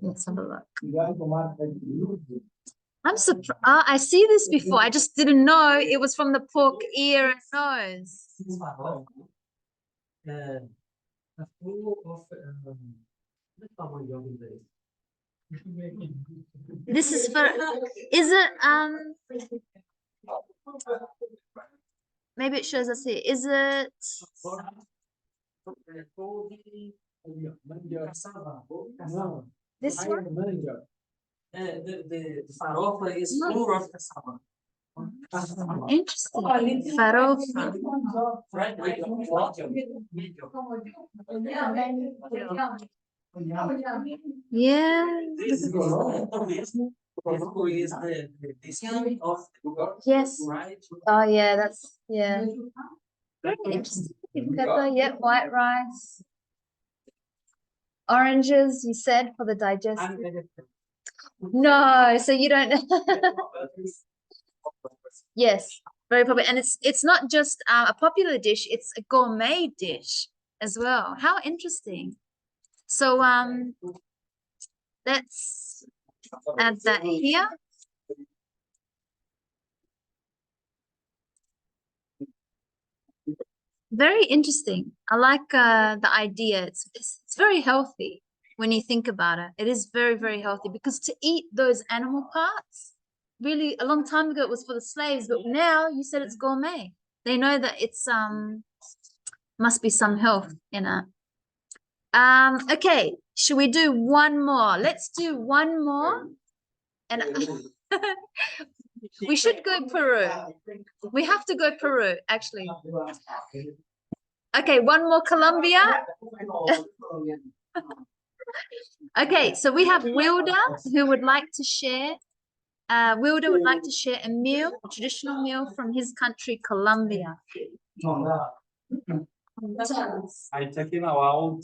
Let's have a look. I'm surprised. I see this before. I just didn't know it was from the pork ear and nose. A full of This is for, is it, maybe it shows us here. Is it, this one? The farofa is full of cassava. Interesting. Farofa. Fried with water. Yeah. This is the skin of the Yes. right. Oh yeah, that's yeah. Very interesting. Pepper, yeah, white rice. Oranges, you said, for the digestive. No, so you don't. Yes, very popular, and it's not just a popular dish; it's a gourmet dish as well. How interesting! So let's add that here. Very interesting. I like the idea. It's very healthy when you think about it. It is very, very healthy because to eat those animal parts, really a long time ago it was for the slaves, but now you said it's gourmet. They know that it's must be some health in it. Okay, should we do one more? Let's do one more. And we should go Peru. We have to go Peru, actually. Okay, one more Colombia. Okay, so we have Wilda who would like to share. Wilda would like to share a meal, a traditional meal from his country, Colombia. I'm talking about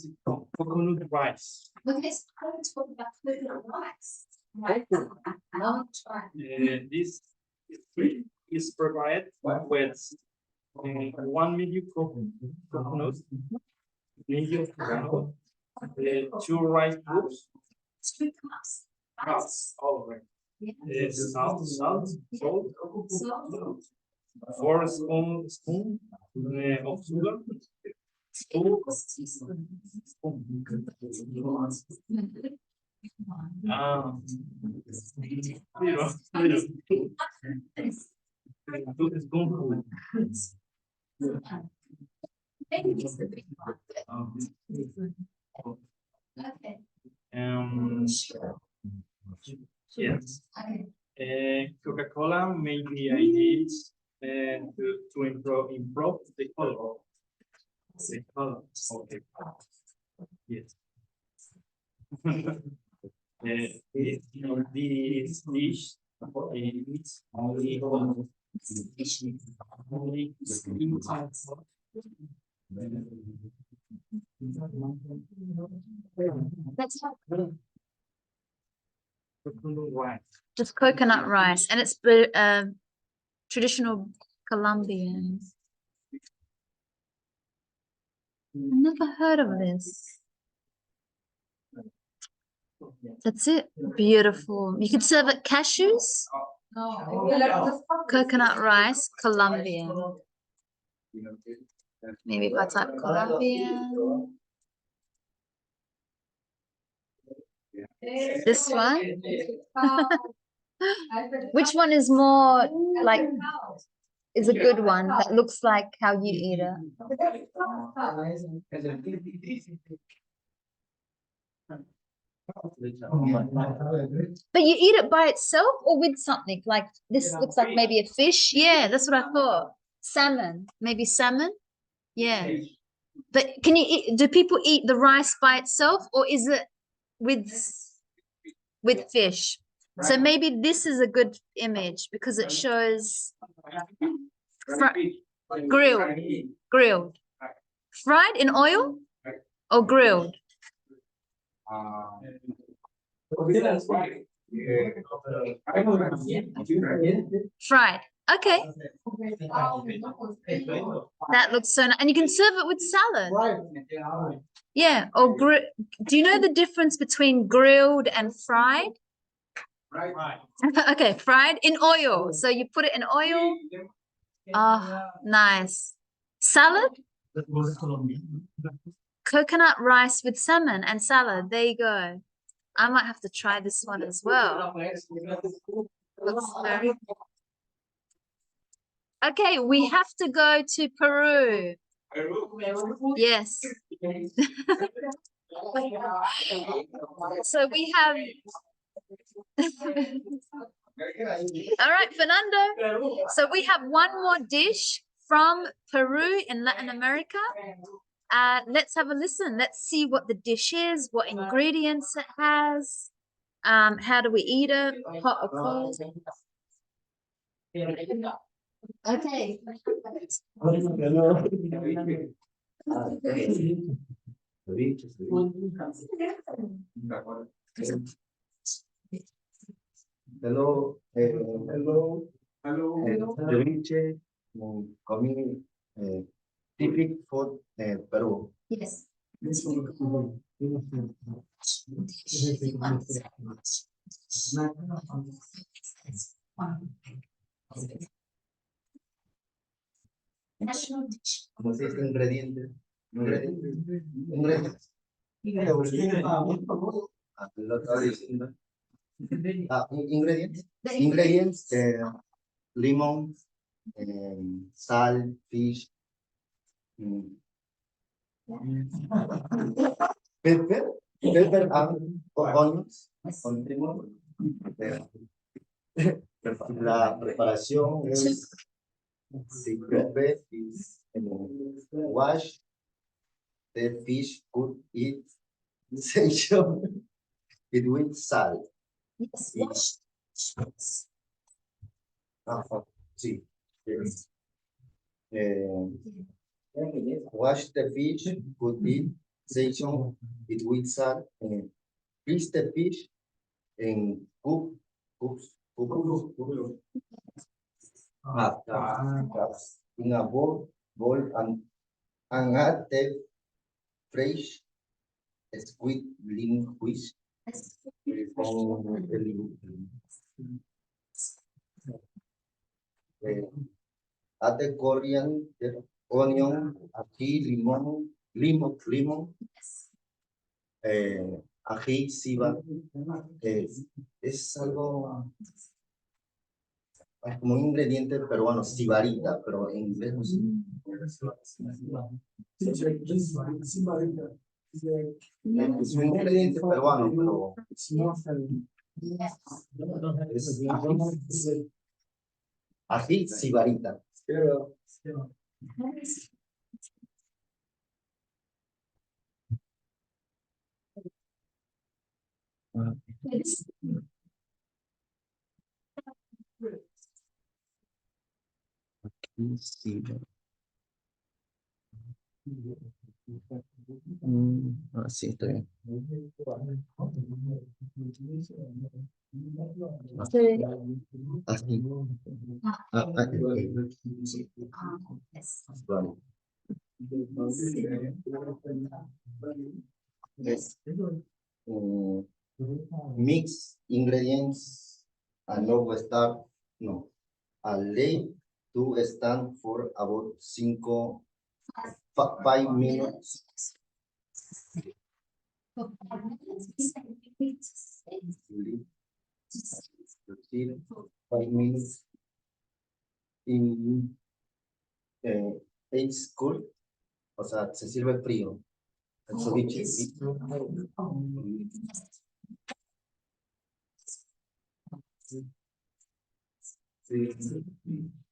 coconut rice. Let's talk about coconut rice. This is provided with 1 million coconut, medium coconut, 2 rice cubes, all right. Salt, 4 spoons of sugar, 2 spoons. Yes. Coca-Cola, maybe I need to improve the color. The color. Okay. Yes. This dish is only inside. Let's have Coconut rice. just coconut rice, and it's traditional Colombian. I've never heard of this. That's it. Beautiful. You could serve it cashews, coconut rice, Colombian. Maybe if I type Colombian. This one. Which one is more like is a good one that looks like how you eat it? But you eat it by itself or with something? Like this looks like maybe a fish. Yeah, that's what I thought. Salmon, maybe salmon. Yeah. But can you eat, do people eat the rice by itself or is it with fish? So maybe this is a good image because it shows grilled, fried in oil or grilled? Fried. Okay. That looks so nice. And you can serve it with salad. Yeah. Or do you know the difference between grilled and fried? Right. Okay, fried in oil. So you put it in oil. Oh, nice. Salad? Coconut rice with salmon and salad. There you go. I might have to try this one as well. Looks very... Okay, we have to go to Peru. Yes. So we have All right, Fernando. So we have one more dish from Peru in Latin America. Let's have a listen. Let's see what the dish is, what ingredients it has. How do we eat it? Hot or cold? Okay. Hello, hello, hello. Ceviche, coming typical food, Peru. Yes. National dish. ¿Cómo se dice ingrediente? Ingredientes. Lo estaba diciendo. Ingredients. Ingredients, limon, sal, fish, pepper and onions. La preparación es wash the fish, cook it, season it with salt. Yes. Wash. Sí. Yes. Wash the fish, put it, season it with salt, freeze the fish, and cook in a bowl and add the fresh squid lemon fish. Add the coriander, onion, ají, limón, ají, siba. Es algo es como un ingrediente peruano, sibarita, pero en inglés no sé. Es un ingrediente peruano, pero es ají, sibarita. Sí. Sí, está bien. Así. Sí. Vale. Mix ingredients and no start, no. Allow to stand for about 5 minutes. 5 minutes in it's cool, o sea, se sirve frío. El ceviche. Sí,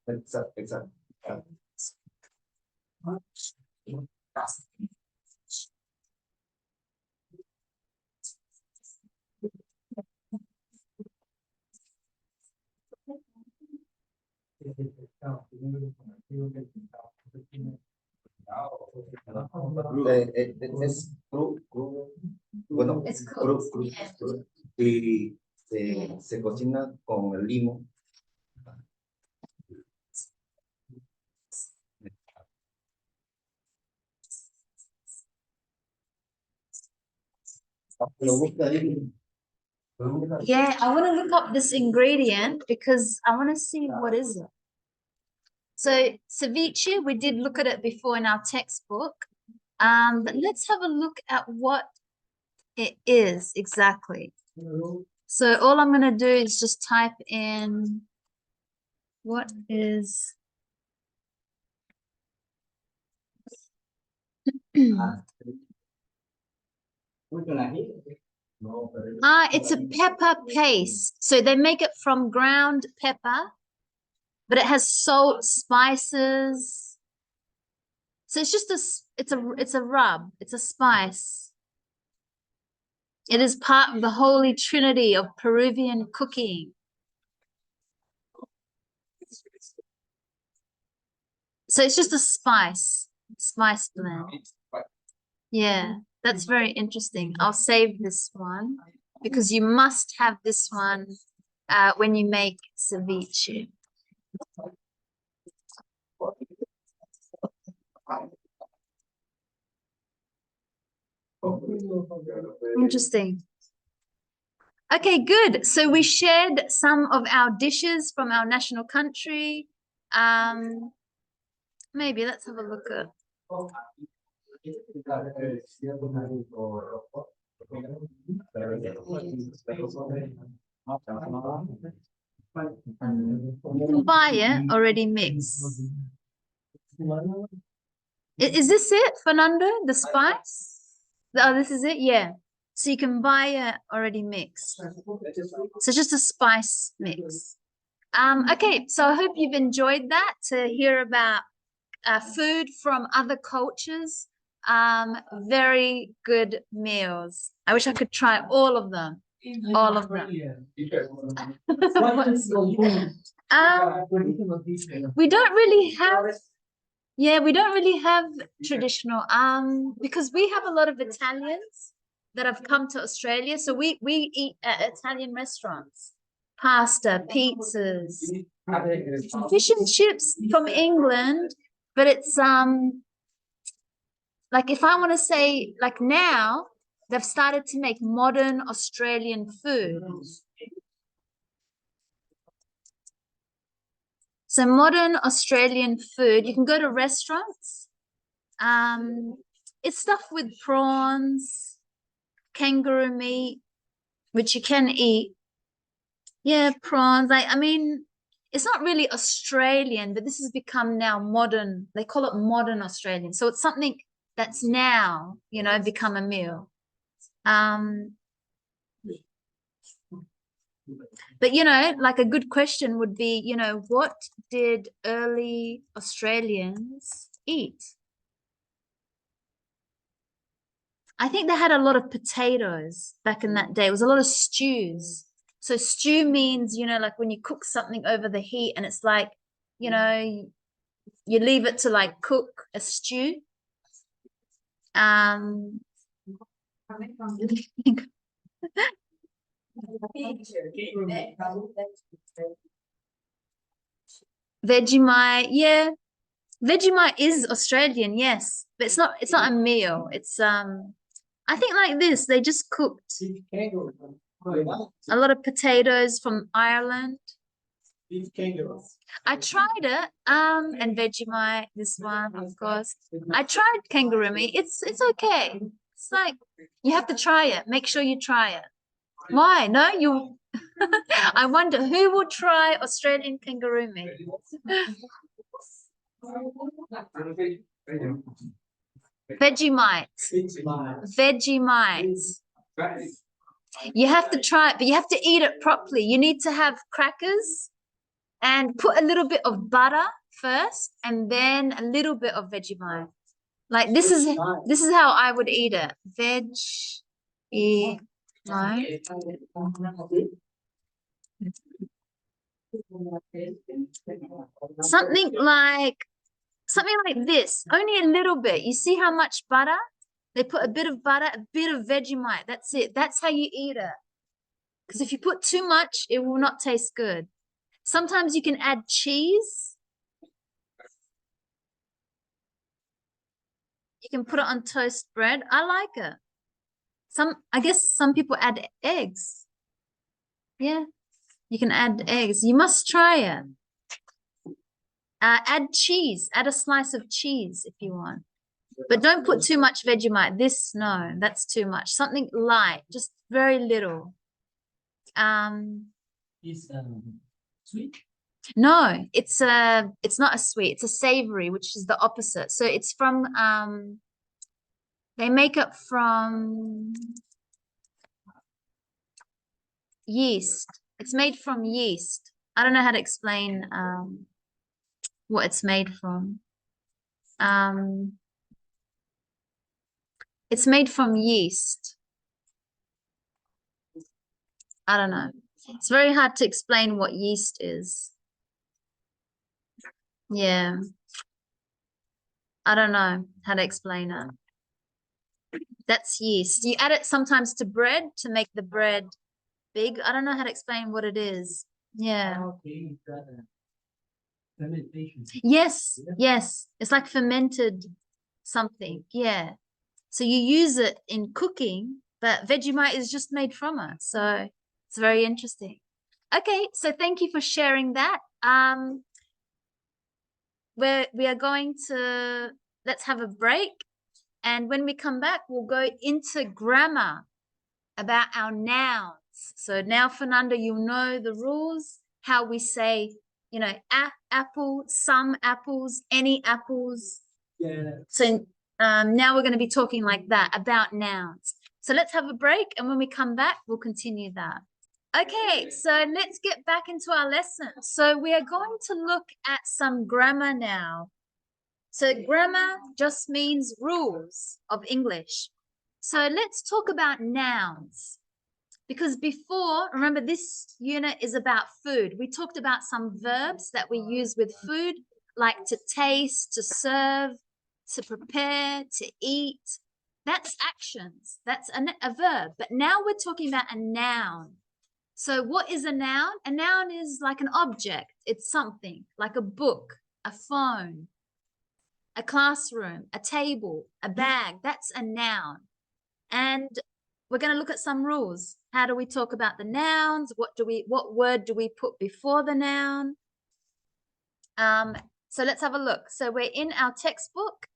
exacto. Es crudo, bueno, It's crudo, cooked. y se cocina con el limón. Lo busca ahí. Yeah, I want to look up this ingredient because I want to see what is it. So ceviche, we did look at it before in our textbook. But let's have a look at what it is exactly. So all I'm going to do is just type in what is It's a pepper paste. So they make it from ground pepper, but it has salt, spices. So it's just it's a rub, it's a spice. It is part of the holy trinity of Peruvian cooking. So it's just a spice blend. Yeah, that's very interesting. I'll save this one because you must have this one when you make ceviche. Interesting. Okay, good. So we shared some of our dishes from our national country. Maybe let's have a look at. You can buy it already mixed. Is this it, Fernando? The spice? Oh, this is it? Yeah. So you can buy it already mixed. So just a spice mix. Okay, so I hope you've enjoyed that, to hear about food from other cultures. Very good meals. I wish I could try all of them. All of them. We don't really have, yeah, we don't really have traditional, because we have a lot of Italians that have come to Australia. So we eat at Italian restaurants, pasta, pizzas, fish and chips from England, but it's like if I want to say, like now they've started to make modern Australian food. So modern Australian food, you can go to restaurants. It's stuff with prawns, kangaroo meat, which you can eat. Yeah, prawns. I mean, it's not really Australian, but this has become now modern. They call it modern Australian. So it's something that's now, you know, become a meal. But, you know, like a good question would be, you know, what did early Australians eat? I think they had a lot of potatoes back in that day. It was a lot of stews. So stew means, you know, like when you cook something over the heat and it's like, you know, you leave it to like cook a stew. Vegemite, yeah. Vegemite is Australian, yes, but it's not a meal. It's I think like this, they just cooked a lot of potatoes from Ireland. I tried it, and Vegemite, this one, of course. I tried kangaroo meat. It's okay. It's like you have to try it. Make sure you try it. Why? No, you I wonder who will try Australian kangaroo meat. Vegemite. Vegemite. You have to try it, but you have to eat it properly. You need to have crackers and put a little bit of butter first and then a little bit of Vegemite. Like this is how I would eat it. Vegemite. Something like this, only a little bit. You see how much butter? They put a bit of butter, a bit of Vegemite. That's it. That's how you eat it. Because if you put too much, it will not taste good. Sometimes you can add cheese. You can put it on toast bread. I like it. I guess some people add eggs. Yeah, you can add eggs. You must try it. Add cheese. Add a slice of cheese if you want. But don't put too much Vegemite. No, that's too much. Something light, just very little. Is sweet? No, it's not a sweet. It's a savory, which is the opposite. So it's from they make it from Yeast. It's made from yeast. I don't know how to explain what it's made from. It's made from yeast. I don't know. It's very hard to explain what yeast is. Yeah. I don't know how to explain it. That's yeast. You add it sometimes to bread to make the bread big. I don't know how to explain what it is. Yeah. Okay, fermentation. Yes, yes. It's like fermented something. Yeah. So you use it in cooking, but Vegemite is just made from it. So it's very interesting. Okay, so thank you for sharing that. We are going to let's have a break, and when we come back, we'll go into grammar about our nouns. So now, Fernando, you'll know the rules, how we say, you know, apple, some apples, any apples. Yeah. So now we're going to be talking like that about nouns. So let's have a break, and when we come back, we'll continue that. Okay, so let's get back into our lesson. So we are going to look at some grammar now. So grammar just means rules of English. So let's talk about nouns. Because before, remember this unit is about food. We talked about some verbs that we use with food, like to taste, to serve, to prepare, to eat. That's actions. That's a verb. But now we're talking about a noun. So what is a noun? A noun is like an object. It's something like a book, a phone, a classroom, a table, a bag. That's a noun. And we're going to look at some rules. How do we talk about the nouns? What word do we put before the noun? So let's have a look. So we're in our textbook,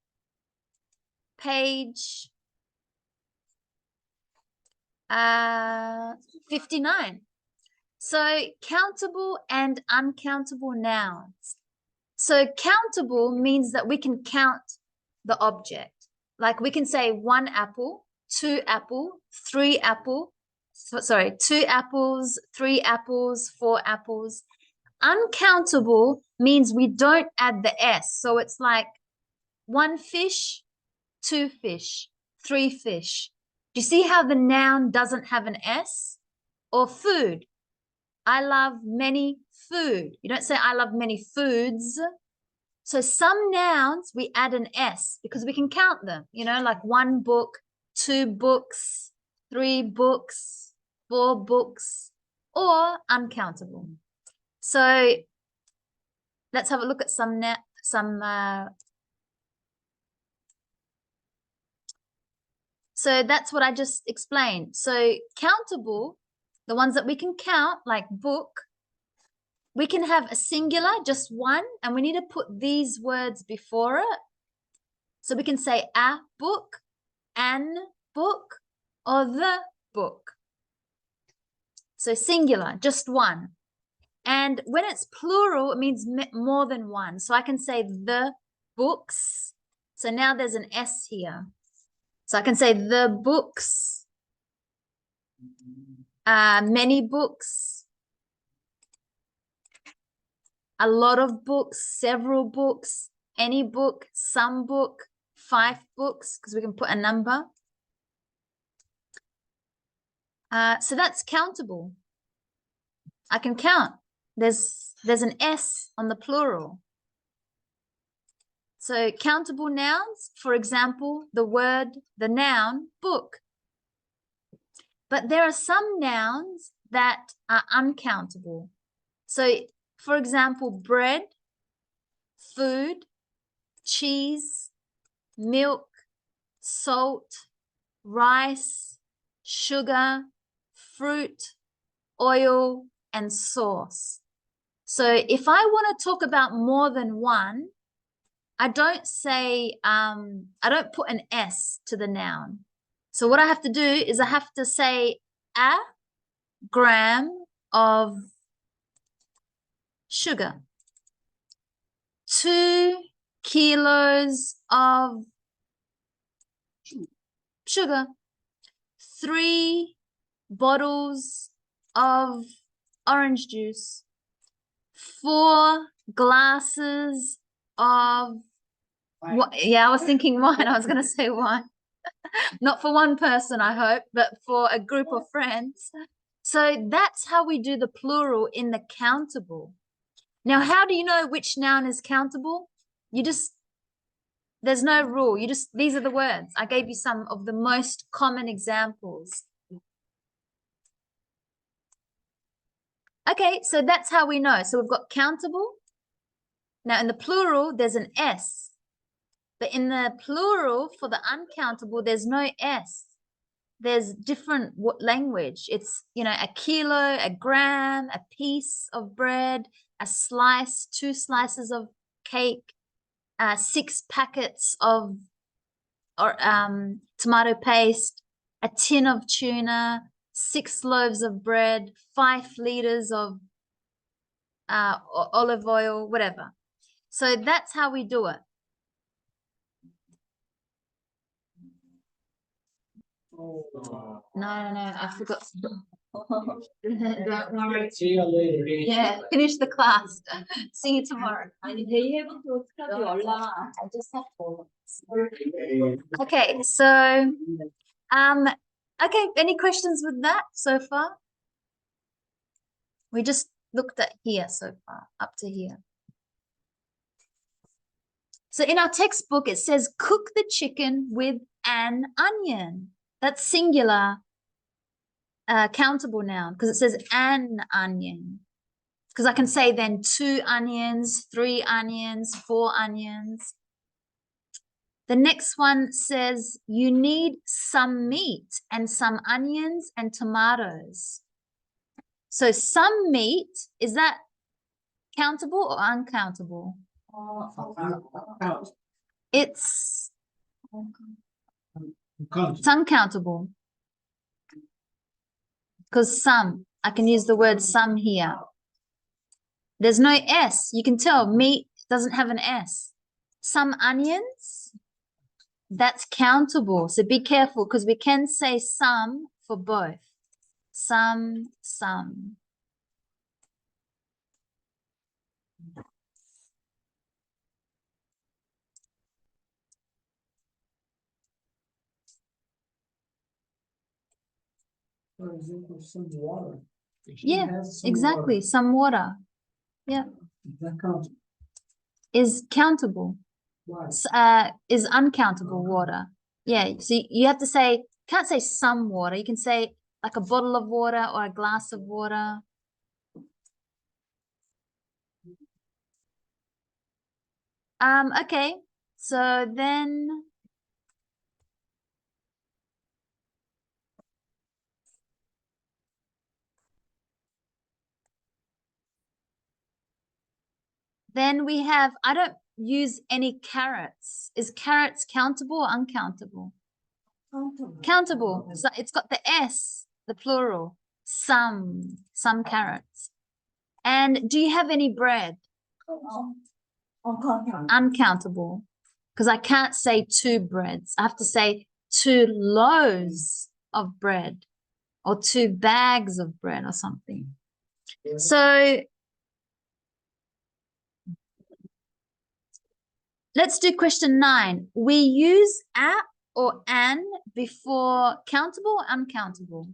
page 59. So countable and uncountable nouns. So countable means that we can count the object. Like we can say 1 apple, 2 apple, 3 apple, sorry, 2 apples, 3 apples, 4 apples. Uncountable means we don't add the S. So it's like 1 fish, 2 fish, 3 fish. Do you see how the noun doesn't have an S? Or food. I love many food. You don't say I love many foods. So some nouns we add an S because we can count them, you know, like 1 book, 2 books, 3 books, 4 books, or uncountable. So let's have a look at some. So that's what I just explained. So countable, the ones that we can count, like book, we can have a singular, just 1, and we need to put these words before it. So we can say a book, an book, or the book. So singular, just 1. And when it's plural, it means more than 1. So I can say the books. So now there's an S here. So I can say the books, many books, a lot of books, several books, any book, some book, 5 books, because we can put a number. So that's countable. I can count. There's an S on the plural. So countable nouns, for example, the noun book. But there are some nouns that are uncountable. So for example, bread, food, cheese, milk, salt, rice, sugar, fruit, oil, and sauce. So if I want to talk about more than one, I don't say, I don't put an S to the noun. So what I have to do is I have to say a gram of sugar, 2 kilos of sugar, 3 bottles of orange juice, 4 glasses of what? Yeah, I was thinking wine. I was going to say wine. Not for one person, I hope, but for a group of friends. So that's how we do the plural in the countable. Now, how do you know which noun is countable? There's no rule. These are the words. I gave you some of the most common examples. Okay, so that's how we know. So we've got countable. Now in the plural, there's an S. But in the plural for the uncountable, there's no S. There's different language. It's, a kilo, a gram, a piece of bread, a slice, 2 slices of cake, 6 packets of tomato paste, a tin of tuna, 6 loaves of bread, 5 liters of olive oil, whatever. So that's how we do it. No, I forgot. Don't worry. See you later. Yeah, finish the class. See you tomorrow. Okay, so okay, any questions with that so far? We just looked at here so far, up to here. So in our textbook, it says cook the chicken with an onion. That's singular countable noun because it says an onion. Because I can say then 2 onions, 3 onions, 4 onions. The next one says you need some meat and some onions and tomatoes. So some meat, is that countable or uncountable? It's uncountable. Because some, I can use the word some here. There's no S. You can tell meat doesn't have an S. Some onions, that's countable. So be careful because we can say some for both. Some. For example, some water. Yeah, exactly. Some water. Yeah. That counts. Is countable. Why? Is uncountable water. Yeah, so you have to say, can't say some water. You can say like a bottle of water or a glass of water. Okay, so then we have, I don't use any carrots. Is carrots countable or uncountable? Countable. So it's got the S, the plural. Some carrots. And do you have any bread? Uncountable. Because I can't say 2 breads. I have to say 2 loaves of bread or 2 bags of bread or something. So let's do question 9. We use a or an before countable or uncountable?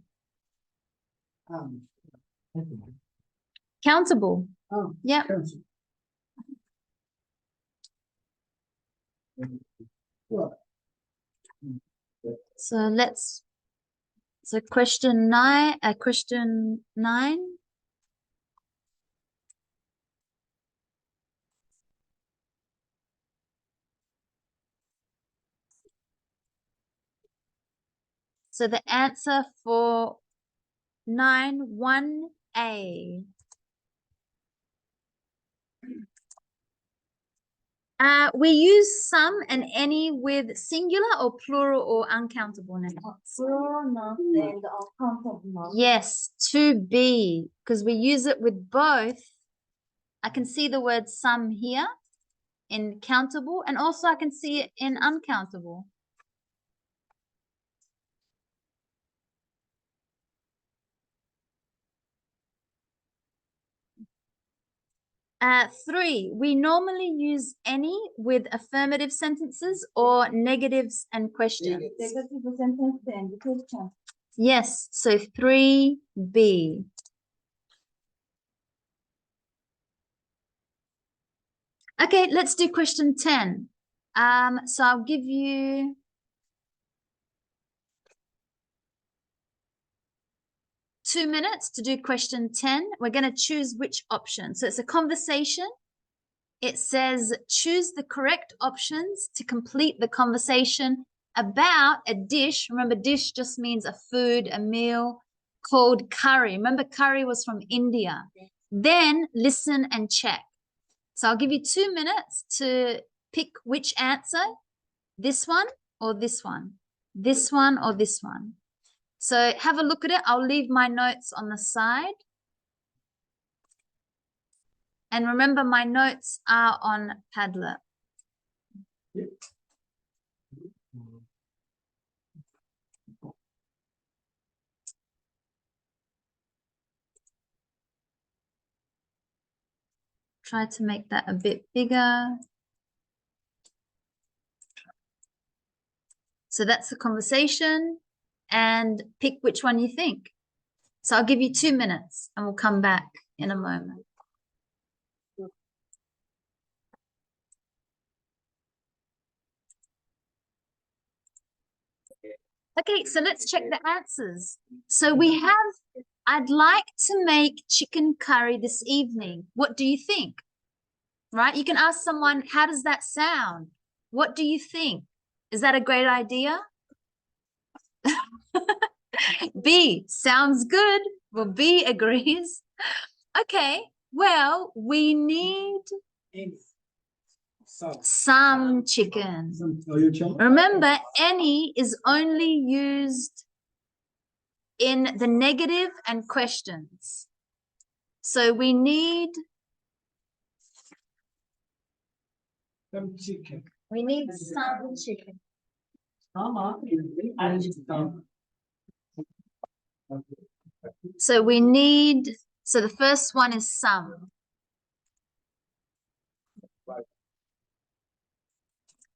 Countable. Yeah. So question 9. So the answer for 1A. We use some and any with singular or plural or uncountable nouns. Plural and uncountable. Yes, to be, because we use it with both. I can see the word some here in countable, and also I can see it in uncountable. 3, we normally use any with affirmative sentences or negatives and questions. Negative sentence and question. Yes, so 3B. Okay, let's do question 10. So I'll give you two minutes to do question 10. We're going to choose which option. So it's a conversation. It says choose the correct options to complete the conversation about a dish. Remember, dish just means a food, a meal called curry. Remember, curry was from India. Then listen and check. So I'll give you 2 minutes to pick which answer, this one or this one, this one or this one. So have a look at it. I'll leave my notes on the side. And remember, my notes are on Padlet. Try to make that a bit bigger. So that's the conversation, and pick which one you think. So I'll give you 2 minutes and we'll come back in a moment. Okay, so let's check the answers. So we have, I'd like to make chicken curry this evening. What do you think? Right? You can ask someone, how does that sound? What do you think? Is that a great idea? B, sounds good. Well, B agrees. Okay, well, we need some chicken. Remember, any is only used in the negative and questions. So we need Some chicken. We need some chicken. So we need, so the first one is some.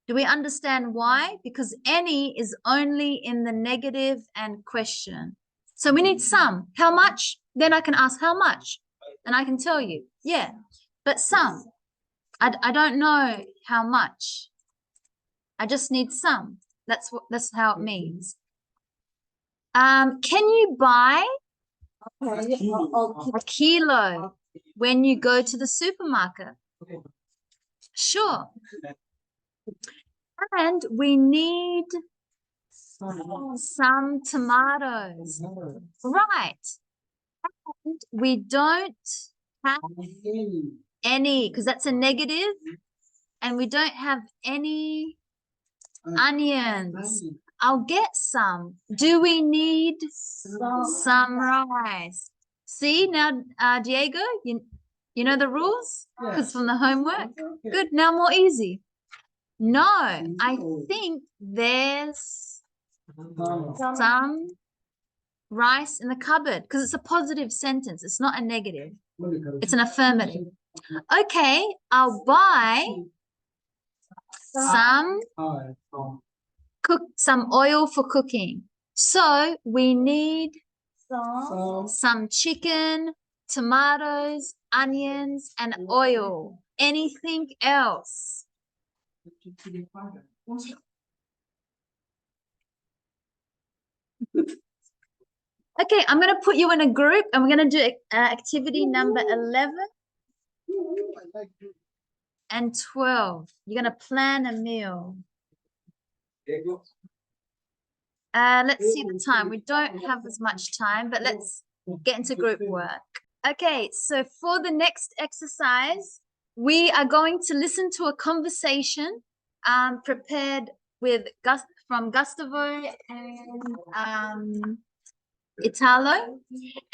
Do we understand why? Because any is only in the negative and question. So we need some. How much? Then I can ask how much, and I can tell you. Yeah, but some. I don't know how much. I just need some. That's how it means. Can you buy a kilo when you go to the supermarket? Sure. And we need some tomatoes. Right. And we don't have any, because that's a negative, and we don't have any onions. I'll get some. Do we need some rice? See now, Diego, you know the rules? Because from the homework? Good, now more easy. No, I think there's some rice in the cupboard because it's a positive sentence. It's not a negative. It's an affirmative. Okay, I'll buy some oil for cooking. So we need some chicken, tomatoes, onions, and oil. Anything else? Okay, I'm going to put you in a group and we're going to do activity number 11 and 12. You're going to plan a meal. Let's see the time. We don't have as much time, but let's get into group work. Okay, so for the next exercise, we are going to listen to a conversation prepared with from Gustavo and Italo,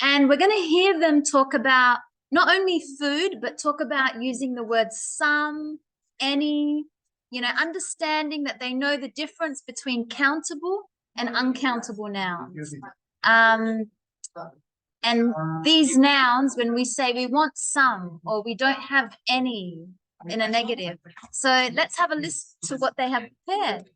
and we're going to hear them talk about not only food, but talk about using the words some, any, understanding that they know the difference between countable and uncountable nouns. And these nouns, when we say we want some or we don't have any in a negative. So let's have a listen to what they have prepared.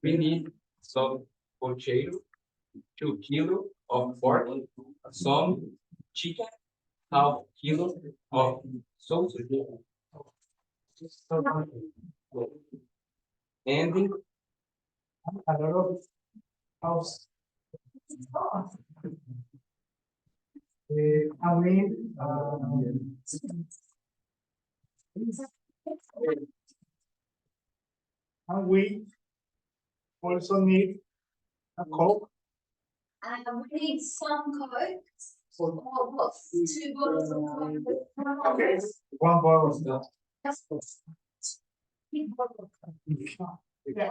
We need some potato, 2 kilos of pork, some chicken, half kilo of sausage. And A lot of house. I mean, and we also need a Coke. We need some Coke. Or what? 2 bottles of Coke. Okay, 1 bottle of that. Yeah.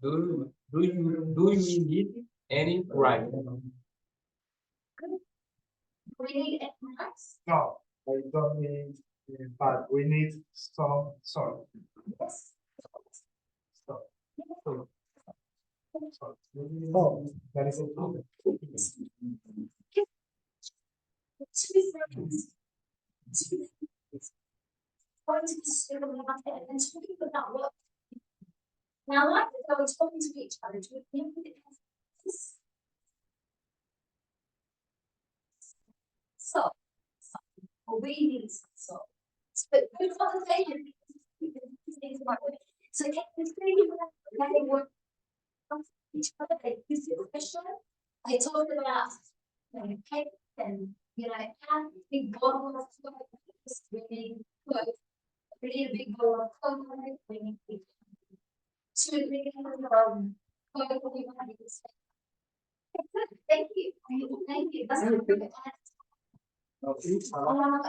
do you need any rice? We need rice. No, I don't need, but we need some salt. Yes. Salt. Oh, that is it. 2 friends. 2 friends. Going to the supermarket and talking about what. Now, like they were talking to each other, do you think it has this? So, or we need some salt. But good conversation. So can you think about how they work each other? They use the question. They talk about cake and how big bottle of Coke. We need Coke. We need a big bowl of Coke. We need 2 big Coke. We want to say. Thank you. Thank you. That's a good Dijo, hablar.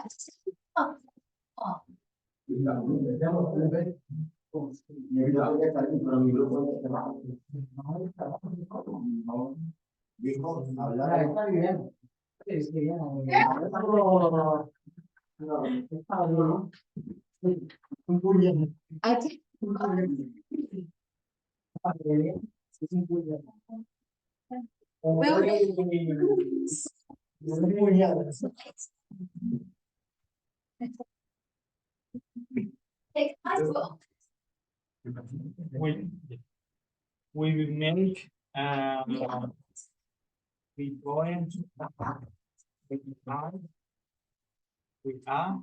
I think. We will make we going to we are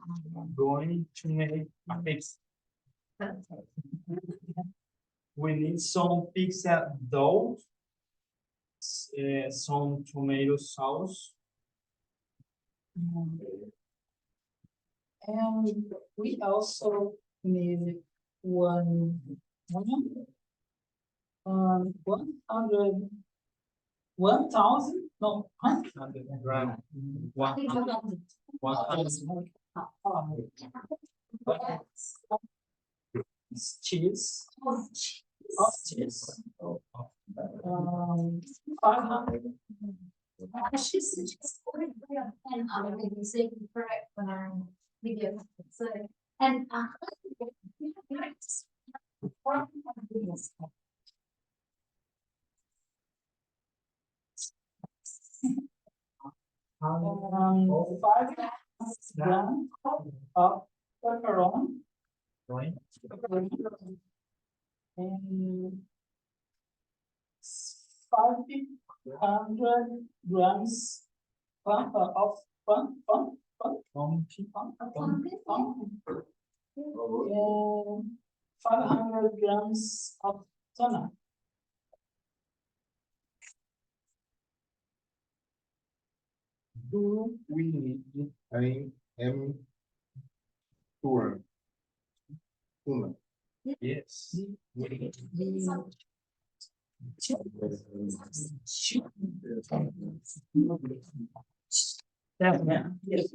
going to make a pizza. We need some pizza dough, some tomato sauce. And we also need 1,000, no, 100 grams. 100. Cheese. Cheese. 500. She's just and maybe say correct when I'm video. So and $5 grams of pepperoni. Right. And 500 grams of pumpkin. 500 grams of tuna. Do we need? I am sure. Human. Yes. Yeah. Yes.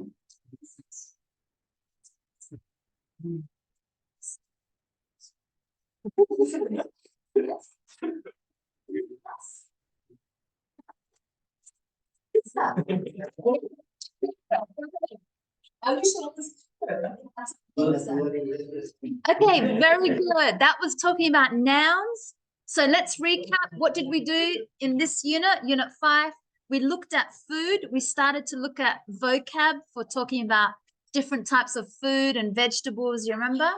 Okay, very good. That was talking about nouns. So let's recap. What did we do in this unit? Unit 5, we looked at food. We started to look at vocab for talking about different types of food and vegetables, you remember?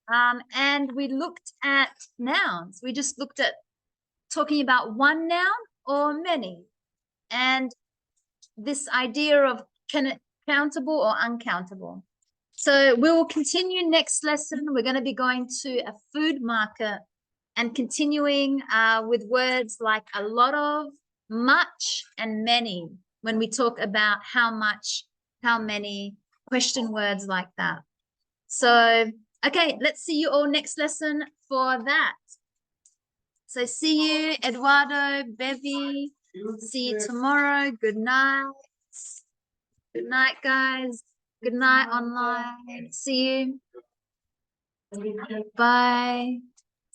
And we looked at nouns. We just looked at talking about one noun or many. And this idea of countable or uncountable. So we will continue next lesson. We're going to be going to a food market and continuing with words like a lot of, much, and many when we talk about how much, how many, question words like that. So, okay, let's see you all next lesson for that. So see you, Eduardo, Bevy. See you tomorrow. Good night. Good night, guys. Good night online. See you. Bye.